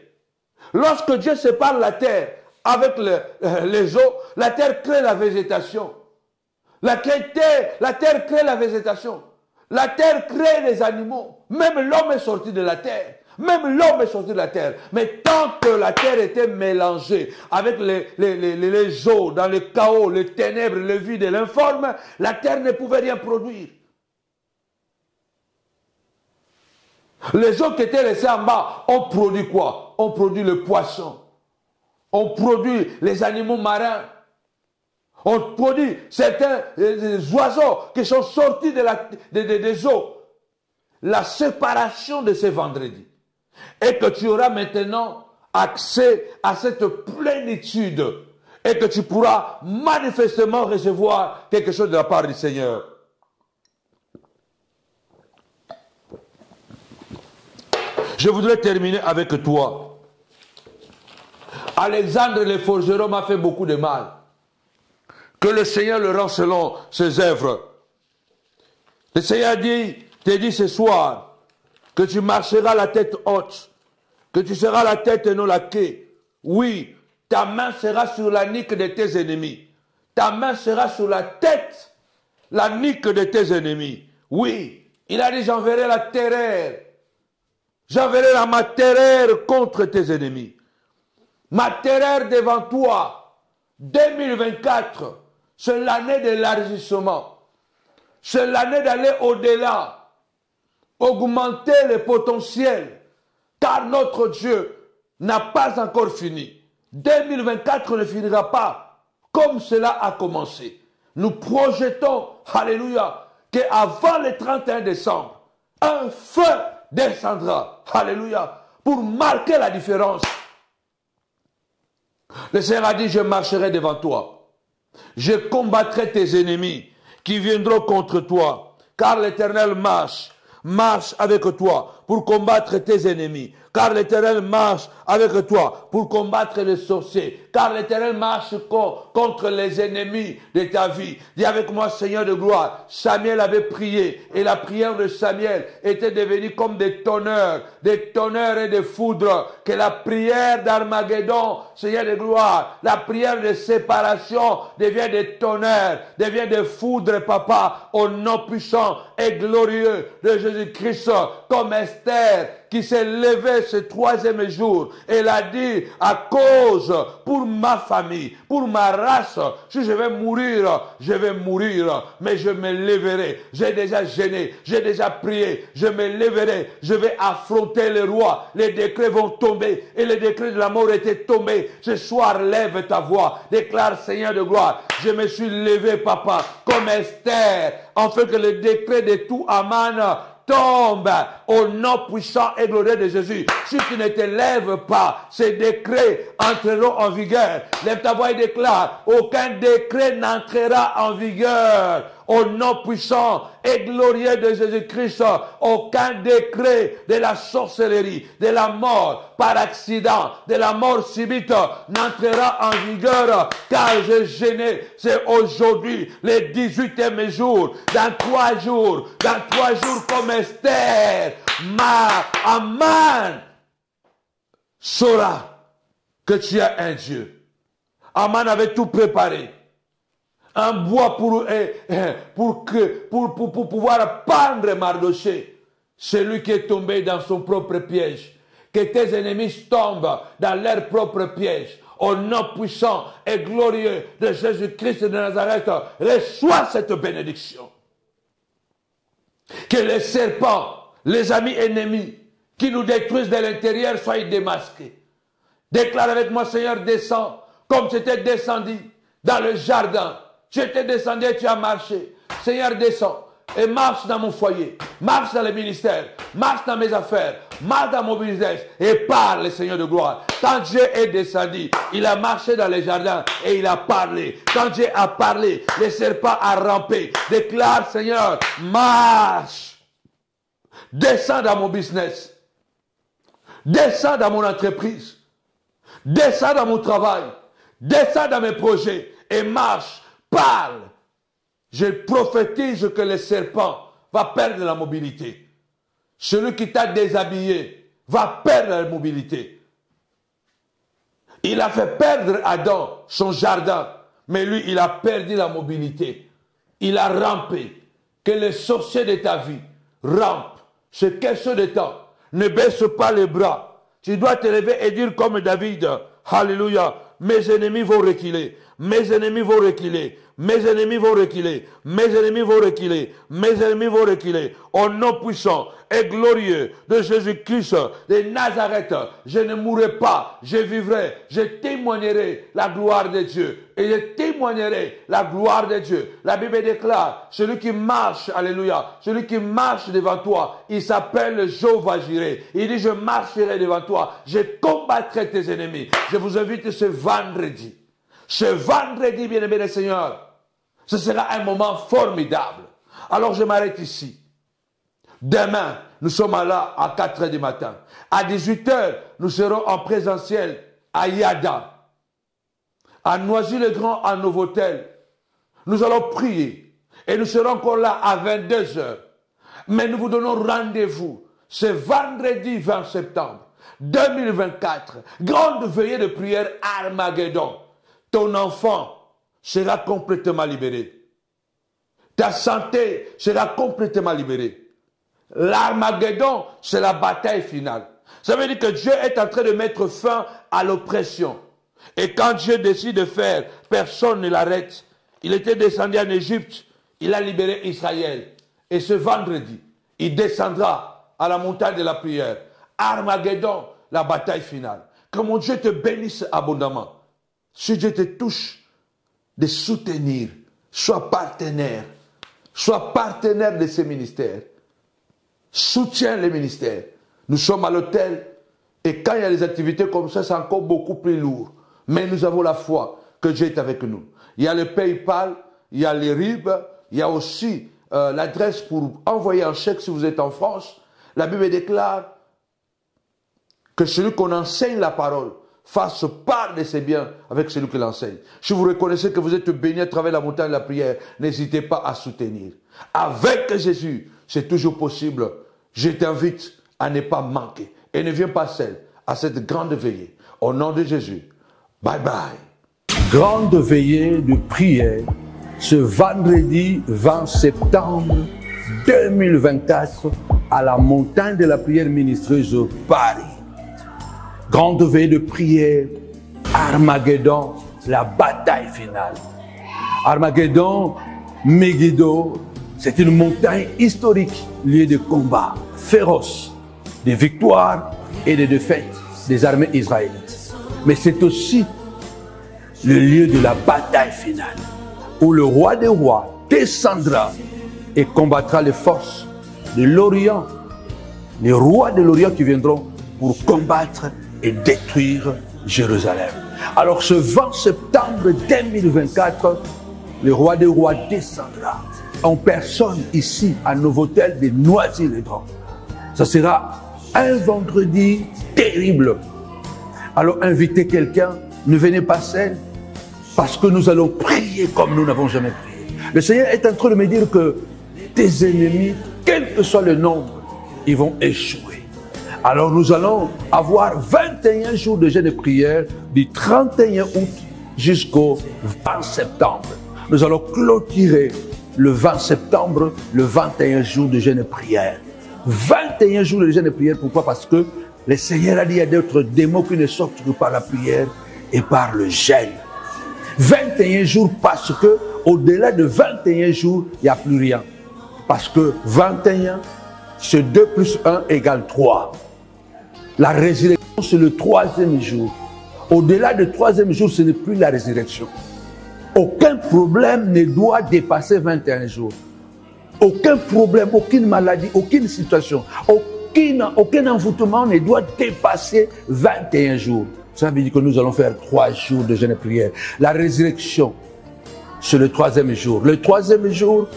Speaker 1: Lorsque Dieu sépare la terre avec les eaux, la terre crée la végétation. La terre crée la végétation. La terre crée les animaux. Même l'homme est sorti de la terre. Même l'homme est sorti de la terre. Mais tant que la terre était mélangée avec les eaux, dans le chaos, les ténèbres, le vide et l'informe, la terre ne pouvait rien produire. Les eaux qui étaient laissées en bas ont produit quoi? On produit le poisson. On produit les animaux marins. On produit certains oiseaux qui sont sortis des eaux. La séparation de ces vendredis. Et que tu auras maintenant accès à cette plénitude. Et que tu pourras manifestement recevoir quelque chose de la part du Seigneur. Je voudrais terminer avec toi. Alexandre le forgeron m'a fait beaucoup de mal. Que le Seigneur le rend selon ses œuvres. Le Seigneur te dit ce soir que tu marcheras la tête haute, que tu seras la tête et non la queue. Oui, ta main sera sur la nuque de tes ennemis. Ta main sera sur la tête, la nuque de tes ennemis. Oui, il a dit j'enverrai la terreur. J'enverrai ma terreur contre tes ennemis. Ma terreur devant toi. 2024, c'est l'année de l'élargissement. C'est l'année d'aller au-delà. Augmenter le potentiel. Car notre Dieu n'a pas encore fini. 2024 ne finira pas comme cela a commencé. Nous projetons, alléluia, qu'avant le 31 décembre, un feu descendra, alléluia, pour marquer la différence. Le Seigneur a dit, je marcherai devant toi. Je combattrai tes ennemis qui viendront contre toi. Car l'Éternel marche avec toi pour combattre tes ennemis. Car l'Éternel marche avec toi pour combattre les sorciers. Car l'Éternel marche contre les ennemis de ta vie. Dis avec moi, Seigneur de gloire. Samuel avait prié et la prière de Samuel était devenue comme des tonnerres et des foudres. Que la prière d'Armageddon, Seigneur de gloire, la prière de séparation devient des tonnerres, devient des foudres, papa, au nom puissant et glorieux de Jésus-Christ, comme Esther qui s'est levée ce troisième jour. Elle a dit, à cause pour ma famille, pour ma race, si je vais mourir, mais je me lèverai. J'ai déjà gêné, j'ai déjà prié, je me lèverai, je vais affronter le roi. Les décrets vont tomber et les décrets de la mort étaient tombés. Ce soir, lève ta voix, déclare Seigneur de gloire, je me suis levé, papa, comme Esther, afin que le décret de tout Aman tombe au nom puissant et glorieux de Jésus. Si tu ne te lèves pas, ces décrets entreront en vigueur. Lève ta voix et déclare, aucun décret n'entrera en vigueur. au nom puissant et glorieux de Jésus-Christ, aucun décret de la sorcellerie, de la mort par accident, de la mort subite n'entrera en vigueur, car je gêné. C'est aujourd'hui le 18e jour, dans 3 jours comme Esther, Aman saura que tu as un Dieu. Aman avait tout préparé. Un bois pour pouvoir pendre Mardochée, celui qui est tombé dans son propre piège. Que tes ennemis tombent dans leur propre piège. Au nom puissant et glorieux de Jésus-Christ de Nazareth, reçois cette bénédiction. Que les serpents, les amis ennemis, qui nous détruisent de l'intérieur, soient démasqués. Déclare avec moi, Seigneur, descends, comme tu étais descendu dans le jardin. Tu étais descendu et tu as marché. Seigneur, descends et marche dans mon foyer, marche dans le ministère, marche dans mes affaires, marche dans mon business et parle, Seigneur de gloire. Quand Dieu est descendu, il a marché dans les jardins et il a parlé. Quand Dieu a parlé, le serpent a rampé. Déclare, Seigneur, marche. Descends dans mon business. Descends dans mon entreprise. Descends dans mon travail. Descends dans mes projets et marche. Parle. Je prophétise que le serpent va perdre la mobilité. Celui qui t'a déshabillé va perdre la mobilité. Il a fait perdre Adam son jardin, mais lui, il a perdu la mobilité. Il a rampé. Que les sorciers de ta vie rampent. C'est question de temps. Ne baisse pas les bras. Tu dois te lever et dire comme David, Alléluia, mes ennemis vont reculer. Mes ennemis vont reculer. Mes ennemis vont reculer. Mes ennemis vont reculer. Mes ennemis vont reculer. Au nom puissant et glorieux de Jésus-Christ de Nazareth, je ne mourrai pas. Je vivrai. Je témoignerai la gloire de Dieu. Et je témoignerai la gloire de Dieu. La Bible déclare, celui qui marche, alléluia, celui qui marche devant toi, il s'appelle Jéhovah Jireh. Il dit, je marcherai devant toi. Je combattrai tes ennemis. Je vous invite ce vendredi. Ce vendredi, bien-aimé le Seigneur, ce sera un moment formidable. Alors je m'arrête ici. Demain, nous sommes là à 4 h du matin. À 18 h, nous serons en présentiel à Yada, à Noisy-le-Grand, à Novotel. Nous allons prier et nous serons encore là à 22 h. Mais nous vous donnons rendez-vous ce vendredi 20 septembre 2024. Grande veillée de prière Armageddon. Ton enfant sera complètement libéré. Ta santé sera complètement libérée. L'Armageddon, c'est la bataille finale. Ça veut dire que Dieu est en train de mettre fin à l'oppression. Et quand Dieu décide de faire, personne ne l'arrête. Il était descendu en Égypte, il a libéré Israël. Et ce vendredi, il descendra à la montagne de la prière. Armageddon, la bataille finale. Que mon Dieu te bénisse abondamment. Si Dieu te touche, de soutenir, sois partenaire de ces ministères. Soutiens les ministères. Nous sommes à l'hôtel et quand il y a des activités comme ça, c'est encore beaucoup plus lourd. Mais nous avons la foi que Dieu est avec nous. Il y a le PayPal, il y a les RIB, il y a aussi l'adresse pour envoyer un chèque si vous êtes en France. La Bible déclare que celui qu'on enseigne la parole fasse part de ses biens avec celui qui l'enseigne. Si vous reconnaissez que vous êtes béni à travers la montagne de la prière, n'hésitez pas à soutenir. Avec Jésus, c'est toujours possible. Je t'invite à ne pas manquer. Et ne viens pas seul à cette grande veillée. Au nom de Jésus. Bye bye.
Speaker 3: Grande veillée de prière ce vendredi 20 septembre 2024 à la montagne de la prière ministreuse Paris. Grande veillée de prière, Armageddon, la bataille finale. Armageddon, Megiddo, c'est une montagne historique, lieu de combat féroce, de victoires et de défaites des armées israélites. Mais c'est aussi le lieu de la bataille finale, où le roi des rois descendra et combattra les forces de l'Orient, les rois de l'Orient qui viendront pour combattre et détruire Jérusalem. Alors ce 20 septembre 2024, le roi des rois descendra en personne ici à Novotel de Noisy-le-Grand. Ça sera un vendredi terrible. Alors invitez quelqu'un, ne venez pas seul, parce que nous allons prier comme nous n'avons jamais prié. Le Seigneur est en train de me dire que tes ennemis, quel que soit le nombre, ils vont échouer. Alors nous allons avoir 21 jours de jeûne et prière du 31 août jusqu'au 20 septembre. Nous allons clôturer le 20 septembre, le 21 jours de jeûne et prière. 21 jours de jeûne et prière, pourquoi? Parce que le Seigneur a dit à d'autres démons qui ne sortent que par la prière et par le jeûne. 21 jours parce que au-delà de 21 jours, il n'y a plus rien. Parce que 21, c'est 2 plus 1 égale 3. La résurrection, c'est le 3e jour. Au-delà du 3e jour, ce n'est plus la résurrection. Aucun problème ne doit dépasser 21 jours. Aucun problème, aucune maladie, aucune situation, aucun envoûtement ne doit dépasser 21 jours. Ça veut dire que nous allons faire 3 jours de jeûne et prière. La résurrection, c'est le 3e jour. Le 3e jour,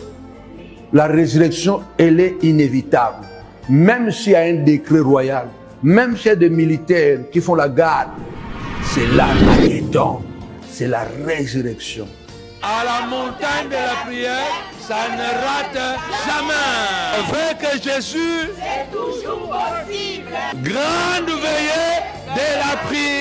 Speaker 3: la résurrection, elle est inévitable. Même s'il y a un décret royal, même s'il y a des militaires qui font la garde, c'est l'Armageddon, c'est la résurrection. À la montagne de la prière, ça ne rate jamais. Avec Jésus, c'est toujours possible. Grande veillée de la prière.